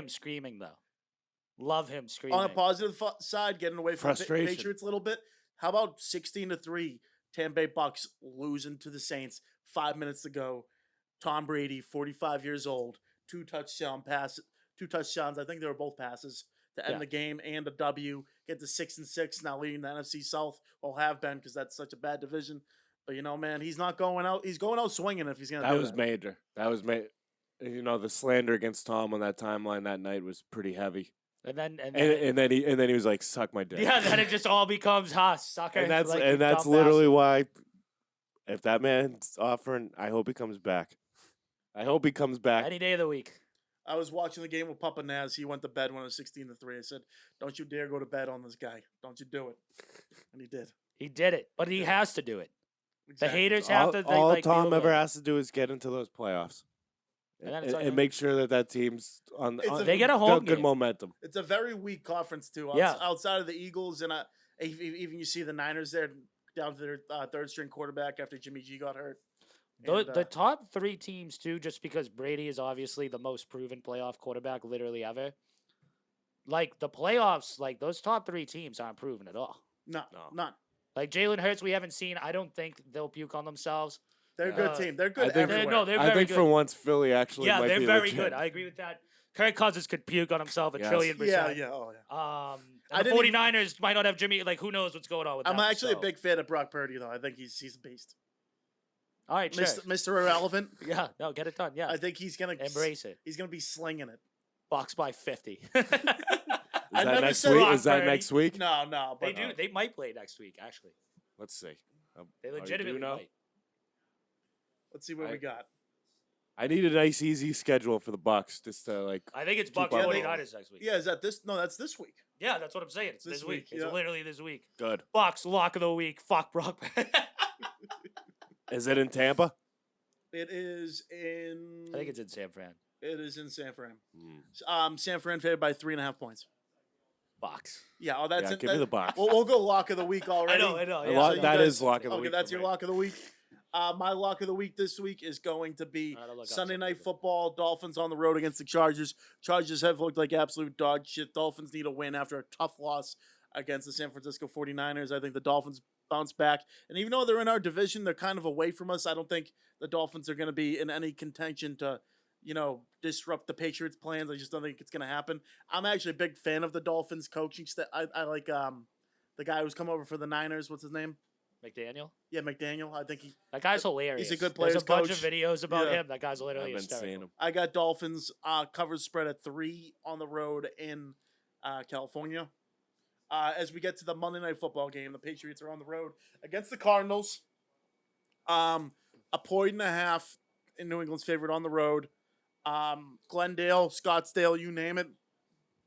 screaming though. Love him screaming. On a positive side, getting away from the Patriots a little bit. How about 16-3? Tampa Bay Bucks losing to the Saints. 5 minutes to go. Tom Brady, 45 years old, two touchdowns. I think they were both passes to end the game, and a W. Get to 6-6 now, leading the NFC South. Well, have been because that's such a bad division. But man, he's not going out. He's going out swinging if he's gonna. That was major. That was major. The slander against Tom on that timeline that night was pretty heavy. And then he was like, "Suck my dick." Yeah, then it just all becomes sucker. And that's literally why, if that man's offering, I hope he comes back. I hope he comes back any day of the week. I was watching the game with Papa Nazz. He went to bed when it was 16-3. I said, "Don't you dare go to bed on this guy. Don't you do it." And he did. He did it, but he has to do it. Exactly. The haters have to. All Tom ever has to do is get into those playoffs, and make sure that team's on. They get a home good game. Momentum. It's a very weak conference too. Yeah. Outside of the Eagles, and even you see the Niners there down to their third string quarterback after Jimmy G got hurt. The top three teams too, just because Brady is obviously the most proven playoff quarterback literally ever. The playoffs, those top three teams aren't proven at all. No, none. Jalen Hurts, we haven't seen. I don't think they'll puke on themselves. They're a good team. They're good everywhere. They're very I think good. for once Philly actually. Yeah, might they're be very legit. good. I agree with that. Kirk Cousins could puke on himself a trillion percent. Yeah. Oh, yeah. And the 49ers might not have Jimmy. Who knows what's going on with them. I'm actually a big fan of Brock Purdy, though. I think he's a beast. All right, sure. Mr. Irrelevant. Yeah, no, get it done. Yeah, I think he's gonna embrace it. He's gonna be slinging it. Box by 50. Is that next week? Is that next week? No. They But do. They might play next week. Actually, Let's see. they legitimately might. let's see what we got. I need a nice, easy schedule for the Bucks, just to I think it's keep Bucks on 49ers next week. Yeah, is that this? No, that's this week. Yeah, that's what I'm saying. It's this week. It's yeah. literally this week. Good. Bucks lock of the week. Fuck Brock. Is it in Tampa? It is in. I think it's in San Fran. It is in San Fran. San Fran favored by 3.5 points. Bucks. Yeah, oh, that's Yeah, it. give me the Bucks. We'll go lock of the week already. I know. A Yeah. lot- you that guys- is lock of the week. Okay, that's for your me. lock of the week. My lock of the week this week is going to be All right, I'll look up Sunday something. Night Football. Dolphins on the road against the Chargers. Chargers have looked like absolute dog shit. Dolphins need a win after a tough loss against the San Francisco 49ers. I think the Dolphins bounce back. And even though they're in our division, they're kind of away from us. I don't think the Dolphins are going to be in any contention to, disrupt the Patriots' plans. I just don't think it's going to happen. I'm actually a big fan of the Dolphins coaching staff. I like The guy who's come over for the Niners. What's his name? McDaniel. Yeah, McDaniel. I think That guy's hilarious. He's a good There's players a bunch coach. of videos about Yeah. him. That guy's I've literally been seeing hysterical. them. I got Dolphins cover spread at 3 on the road in California. As we get to the Monday Night Football game, the Patriots are on the road against the Cardinals. A point and a half in New England's favorite on the road. Glendale, Scottsdale, you name it,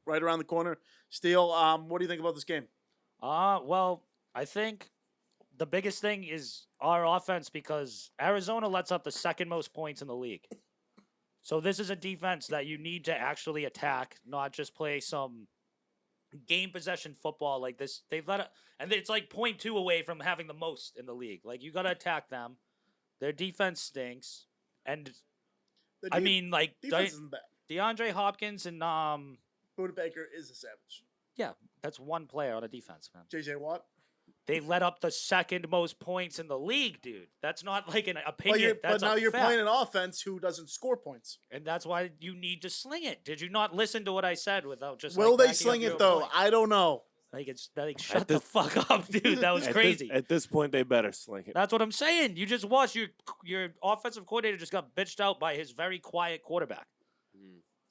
right around the corner. Steele, what do you think about this game? Well, I think the biggest thing is our offense because Arizona lets up the second most points in the league. So this is a defense that you need to actually attack, not just play some game possession football like this. They've let it, and it's like 0.2 away from having the most in the league. Like you got to attack them. Their defense stinks, and I mean, like defense isn't bad. DeAndre Hopkins and Buda Baker is a savage. yeah, that's one player on a defense, man. J.J. Watt. They let up the second most points in the league, dude. That's not like an opinion. But now you're fact. playing an offense who doesn't score points. And that's why you need to sling it. Did you not listen to what I said without just Will like, they backing up sling your it though? point? I don't know. Like it's like shut the fuck up, dude. That was crazy. At this point, they better sling it. That's what I'm saying. You just watched your offensive coordinator just got bitched out by his very quiet quarterback.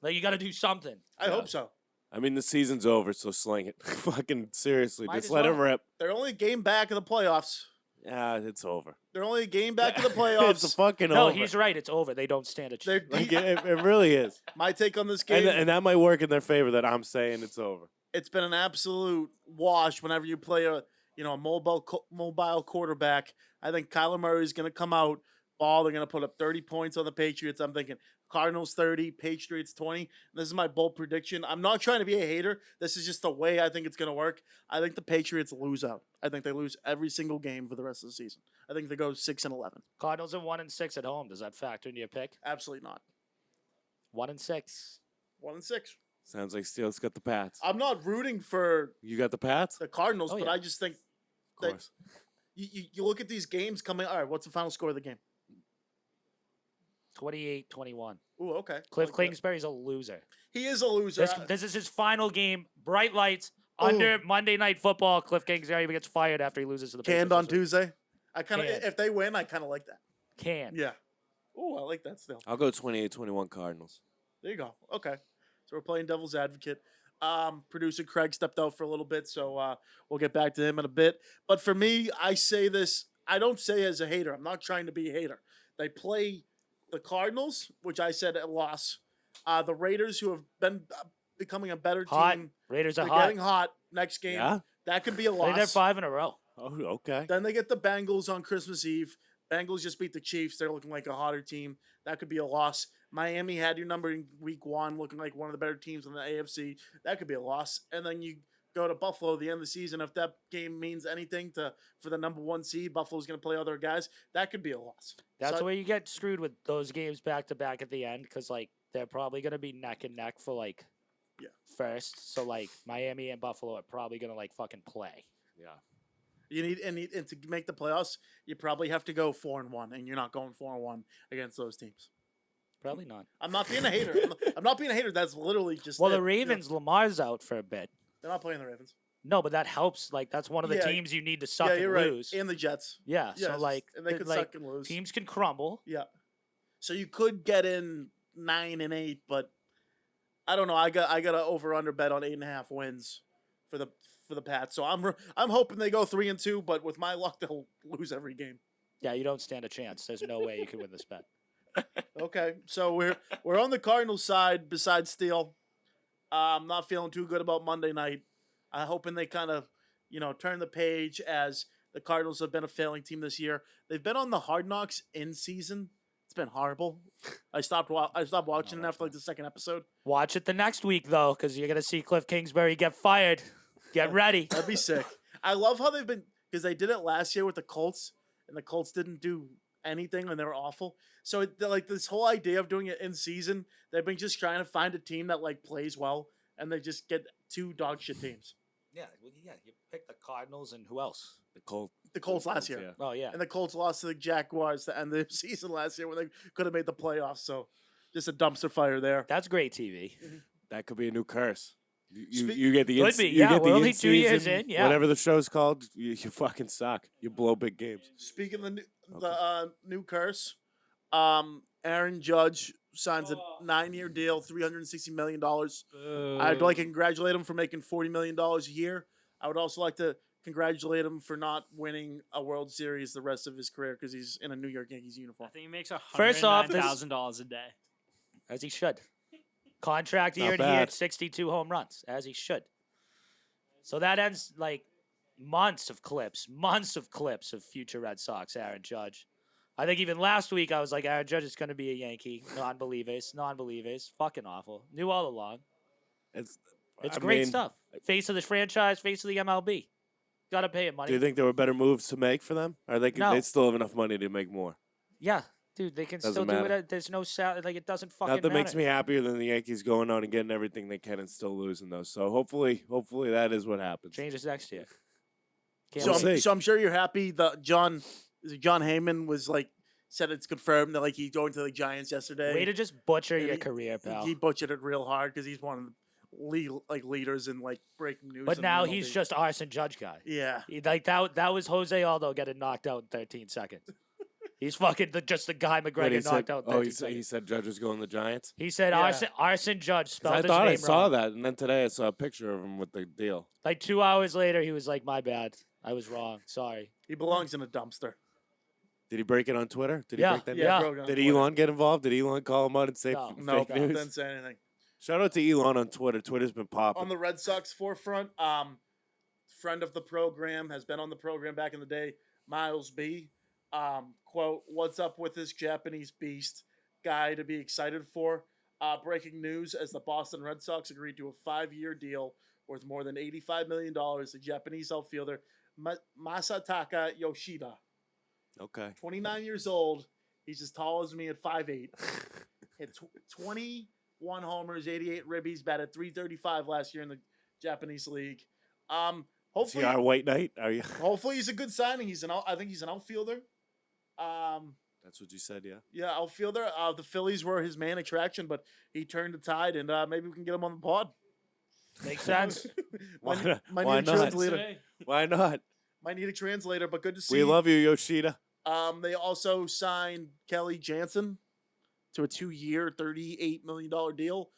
Like you got to do something. I hope so. I mean, the season's over, so sling it. Fucking seriously, Might just as let it well. rip. They're only a game back of the playoffs. Yeah, it's over. They're only a game back of the playoffs. It's fucking No, over. he's right. It's over. They don't stand a chance. They're Like, it really is. My take on this game, And that might work in their favor that I'm saying it's over. it's been an absolute wash whenever you play a mobile quarterback. I think Kyler Murray is going to come out, ball. They're going to put up 30 points on the Patriots. I'm thinking Cardinals 30, Patriots 20. This is my bold prediction. I'm not trying to be a hater. This is just the way I think it's going to work. I think the Patriots lose out. I think they lose every single game for the rest of the season. I think they go 6-11. Cardinals are 1-6 at home. Does that factor into your pick? Absolutely not. 1-6. 1-6. Sounds like Steele's got the Pats. I'm not rooting for You got the Pats? the Cardinals, Oh, but yeah. I just think Of course. you look at these games coming. All right, what's the final score of the game? 28-21. Ooh, okay. Cliff I like that. Kingsbury's a loser. He is a loser. This is his final game. Bright lights under Ooh. Monday Night Football. Cliff Kingsbury gets fired after he loses to the Canned Patriots on this week. Tuesday. I kind of, Canned. if they win, I kind of like that. Can. Yeah. Ooh, I like that still. I'll go 28-21 Cardinals. There you go. Okay. So we're playing devil's advocate. Producer Craig stepped out for a little bit, so we'll get back to him in a bit. But for me, I say this. I don't say as a hater. I'm not trying to be a hater. They play the Cardinals, which I said a loss. The Raiders, who have been becoming a better Hot. team. Raiders are They're hot. getting hot. Next game, Yeah? that could be a They're loss. 5 in a row. Oh, okay. Then they get the Bengals on Christmas Eve. Bengals just beat the Chiefs. They're looking like a hotter team. That could be a loss. Miami had your number in week 1, looking like one of the better teams in the AFC. That could be a loss. And then you go to Buffalo at the end of the season. If that game means anything for the number 1 seed, Buffalo's going to play other guys. That could be a loss. That's So- where you get screwed with those games back to back at the end because like they're probably gonna be neck and neck for like first. So like Miami and Buffalo are probably gonna like fucking play. Yeah. You need and to make the playoffs, you probably have to go 4-1, and you're not going 4-1 against those teams. Probably not. I'm not being a hater. I'm not being a hater. That's literally just Well, it. the Ravens, Lamar's out for a bit. They're not playing the Ravens. No, but that helps. Like that's one of the Yeah. teams you need to suck Yeah, and you're right. lose. And the Jets. Yeah, Yes, so like, and they could like suck and lose. teams can crumble. Yeah. So you could get in 9-8, but I don't know. I got a over under bet on 8.5 wins for the Pats. So I'm hoping they go 3-2, but with my luck they'll lose every game. Yeah, you don't stand a chance. There's no way you can win this bet. Okay, so we're on the Cardinals side. Besides Steele, I'm not feeling too good about Monday night. I'm hoping they kind of turn the page, as the Cardinals have been a failing team this year. They've been on the Hard Knocks in season. It's been horrible. I stopped watching it after like the second episode. Watch it the next week though, because you're gonna see Cliff Kingsbury get fired. Get ready. That'd be sick. I love how they've been, because they did it last year with the Colts, and the Colts didn't do anything, and they were awful. So like this whole idea of doing it in season, they've been just trying to find a team that like plays well, and they just get 2 dog shit teams. Yeah, you pick the Cardinals and who else? The Colts last year. Yeah. Oh yeah. And the Colts lost to the Jaguars to end the season last year when they could have made the playoffs. So just a dumpster fire there. That's great TV. That could be a new curse. You get the Could be, you yeah, get the we're only in 2 years season, in, yeah. whatever the show's called. You fucking suck. You blow big games. Speaking of the new curse, Aaron Judge signs a 9-year deal, $360 million. I'd like to congratulate him for making $40 million a year. I would also like to congratulate him for not winning a World Series the rest of his career because he's in a New York Yankees I uniform. think he makes First off, this- $109,000 a day. As he should. Contract Not year, and he bad. hit 62 home runs, as he should. So that ends like months of clips of future Red Sox, Aaron Judge. I think even last week I was like, Aaron Judge is going to be a Yankee. Non-believers. Fucking awful. Knew all along. It's It's I great mean, stuff. Face of the franchise, face of the MLB. Got to pay him money. Do you think there were better moves to make for them? Or they No. they still have enough money to make more? Yeah, dude, they can Doesn't still do matter. it. There's no salary. Like, it doesn't fucking Nothing matter. makes me happier than the Yankees going out and getting everything they can and still losing those. So hopefully that is what happens. Changes next year. Can't So, wait. We'll see. so I'm sure you're happy that John Heyman was like said it's confirmed that like he's going to the Giants yesterday. Way to just butcher And your he- career, pal. He butchered it real hard because he's one of the leaders in like breaking news. But in now the he's MLB. just Arson Judge guy. yeah. Like that was Jose Aldo getting knocked out in 13 seconds. He's fucking just the guy Wait, McGregor he knocked said, out in oh, 13 he seconds. said Judge was going to the Giants? He said Yeah. Arson Judge 'Cause spelled I his thought name I saw wrong. that, and then today I saw a picture of him with the deal. Like 2 hours later, he was like, "My bad, I was wrong. Sorry." He belongs in a dumpster. Did he break it on Twitter? Did he Yeah, break that yeah. down? broke it on Did Twitter. Elon get involved? Did Elon call him out and say No. No, fake news? didn't say anything. Shout out to Elon on Twitter. Twitter's been popping. On the Red Sox forefront, friend of the program, has been on the program back in the day, Miles B. Quote, "What's up with this Japanese beast guy to be excited for?" Breaking news, as the Boston Red Sox agreed to a 5-year deal worth more than $85 million, the Japanese outfielder Masataka Yoshida, Okay. 29 years old, he's as tall as me at 5'8", hit 21 homers, 88 ribbies, batted .335 last year in the Japanese league. Is Hopefully, he our white knight? Are you? hopefully he's a good signing. I think he's an outfielder. That's what you said, yeah. Yeah, outfielder. The Phillies were his main attraction, but he turned the tide, and maybe we can get him on the pod. Makes sense. Why Might not? need Why a not? translator. Why not? Might need a translator, but good to see. We love you, Yoshida. They also signed Kelly Jansen to a 2-year, $38 million deal.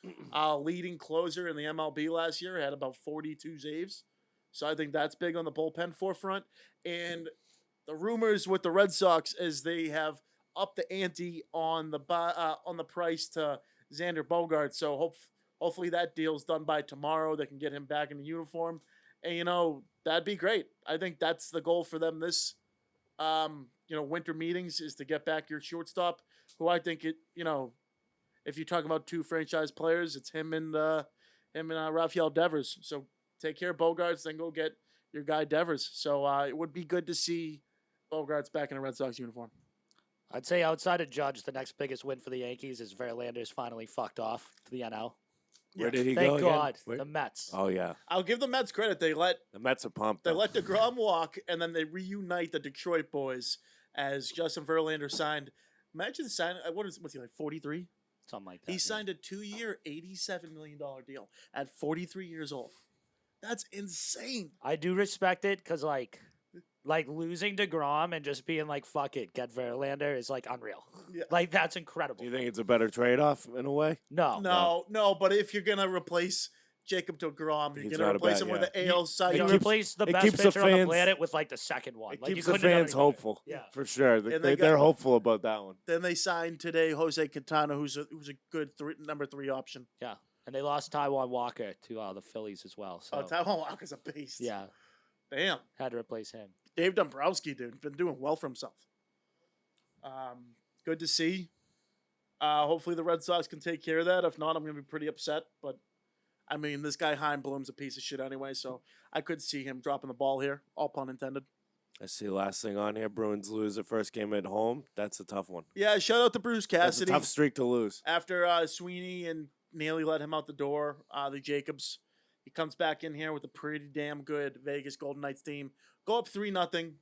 Leading closer in the MLB last year, had about 42 saves. So I think that's big on the bullpen forefront. And the rumors with the Red Sox is they have upped the ante on the price to Xander Bogaerts. So hopefully that deal's done by tomorrow. They can get him back in the uniform. And, that'd be great. I think that's the goal for them this winter meetings is to get back your shortstop, who I think if you're talking about 2 franchise players, it's him and Rafael Devers. So take care of Bogaerts, then go get your guy Devers. So it would be good to see Bogaerts back in a Red Sox uniform. I'd say outside of Judge, the next biggest win for the Yankees is Verlander's finally fucked off to the NL. Where did he Thank go again? God, Where? the Mets. Oh, yeah. I'll give the Mets credit. They let The Mets are pumped. though. DeGrom walk, and then they reunite the Detroit boys as Justin Verlander signed. Imagine signing. What's he like? 43. Something like that. He yeah. signed a 2-year, $87 million deal at 43 years old. That's insane. I do respect it because like losing DeGrom and just being like, fuck it, get Verlander is like unreal. Yeah. Like that's incredible. Do you think it's a better trade-off in a way? No. No, but if you're gonna replace Jacob DeGrom, you're He's gonna not a replace bad- him with yeah. the AL Cy You Young. keeps- replace the it best keeps the pitcher on the fans- planet with like the second one. It Like, you keeps the couldn't have done fans any better. hopeful. Yeah. For sure. And They're they got- hopeful about that one. Then they signed today Jose Quintana, who's a good number 3 option. Yeah. And they lost Taiwan Walker to the Phillies as well. So Taiwan Walker's a beast. yeah, Damn. had to replace him. Dave Dombrowski, dude, been doing well for himself. Good to see. Hopefully the Red Sox can take care of that. If not, I'm going to be pretty upset. But, I mean, this guy Heimblum's a piece of shit anyway, so I could see him dropping the ball here, all pun intended. I see the last thing on here. Bruins lose their first game at home. That's a tough one. Yeah, shout out to Bruce That's a Cassidy. tough streak to lose. After Sweeney and Neely let him out the door, the Jacobs, he comes back in here with a pretty damn good Vegas Golden Knights team. Go up 3-0.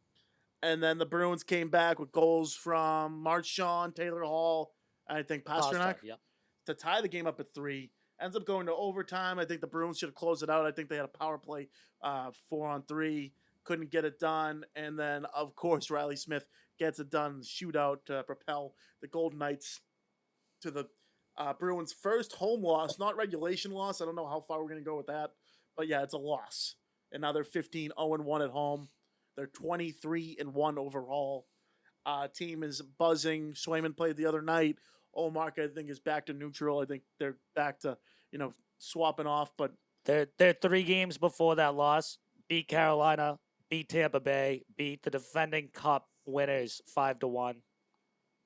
And then the Bruins came back with goals from Marchand, Taylor Hall, and I think Pasternak Yep. to tie the game up at 3. Ends up going to overtime. I think the Bruins should have closed it out. I think they had a power play 4-on-3. Couldn't get it done. And then, of course, Riley Smith gets it done. Shootout to propel the Golden Knights to the Bruins' first home loss, not regulation loss. I don't know how far we're going to go with that. But, yeah, it's a loss. And now they're 15-0-1 at home. They're 23-1 overall. Team is buzzing. Swayman played the other night. Olmark, I think, is back to neutral. I think they're back to, swapping off. But They're 3 games before that loss. Beat Carolina, beat Tampa Bay, beat the defending Cup winners 5-1.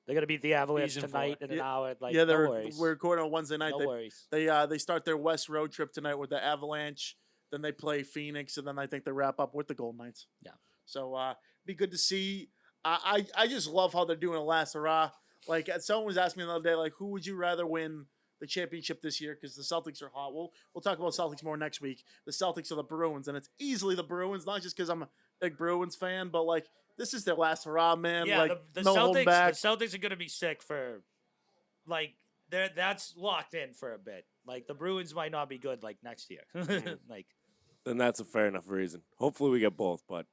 They're gonna beat the Avalanche Easy tonight for in an hour. Like, yeah, no worries. we're recording on Wednesday night. No worries. They start their West road trip tonight with the Avalanche. Then they play Phoenix, and then I think they wrap up with the Golden Knights. Yeah. So be good to see. I just love how they're doing a last hurrah. Like, someone was asking me the other day, like, who would you rather win the championship this year? Because the Celtics are hot. We'll talk about Celtics more next week. The Celtics are the Bruins, and it's easily the Bruins, not just because I'm a big Bruins fan, but, like, this is their last hurrah, man. Yeah, like, the no Celtics. holding back. The Celtics are gonna be sick for, like, that's locked in for a bit. Like, the Bruins might not be good like next year. Like, Then that's a fair enough reason. Hopefully we get both, but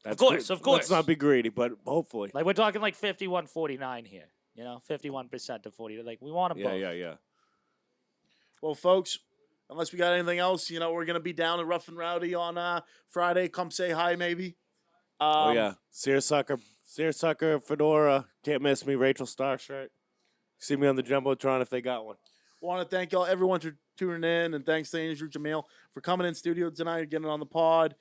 that's of course. Let's not be greedy, but hopefully. we're talking like 51-49 here. 51% to 40. Like, we want them both. Yeah. Well, folks, unless we got anything else, we're going to be down in Rough and Rowdy on Friday. Come say hi, maybe. Oh yeah, Searsucker, fedora. Can't miss me. Rachel Star shirt. See me on the jumbotron if they got one. Want to thank everyone for tuning in, and thanks to Andrew Jamiel for coming in studio tonight and getting on the pod.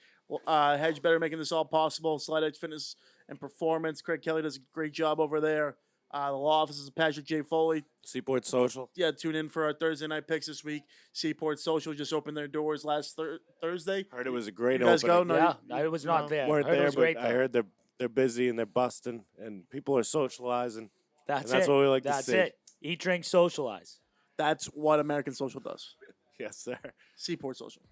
Hedge better making this all possible. Slide Edge Fitness and Performance. Craig Kelly does a great job over there. The law offices of Patrick J. Foley. Seaport Social. Yeah, tune in for our Thursday night picks this week. Seaport Social just opened their doors last Thursday. Heard it was a great You guys opening. go? No, Yeah, I was not there. Weren't Heard it there, was but great, I though. heard they're busy and they're busting, and people are socializing. That's and that's it. what we like to That's see. it. Eat, drink, socialize. That's what American Social does. Yes, sir. Seaport Social.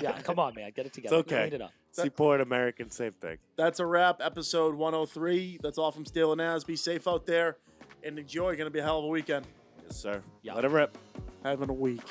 Yeah, come on, man. Get it together. It's okay. Clean it up. Seaport American, same thing. That's a wrap. Episode 103. That's all from Steele Nazz. Be safe out there and enjoy. Going to be a hell of a weekend. Yes, sir. Yeah. Let it rip. Having a week.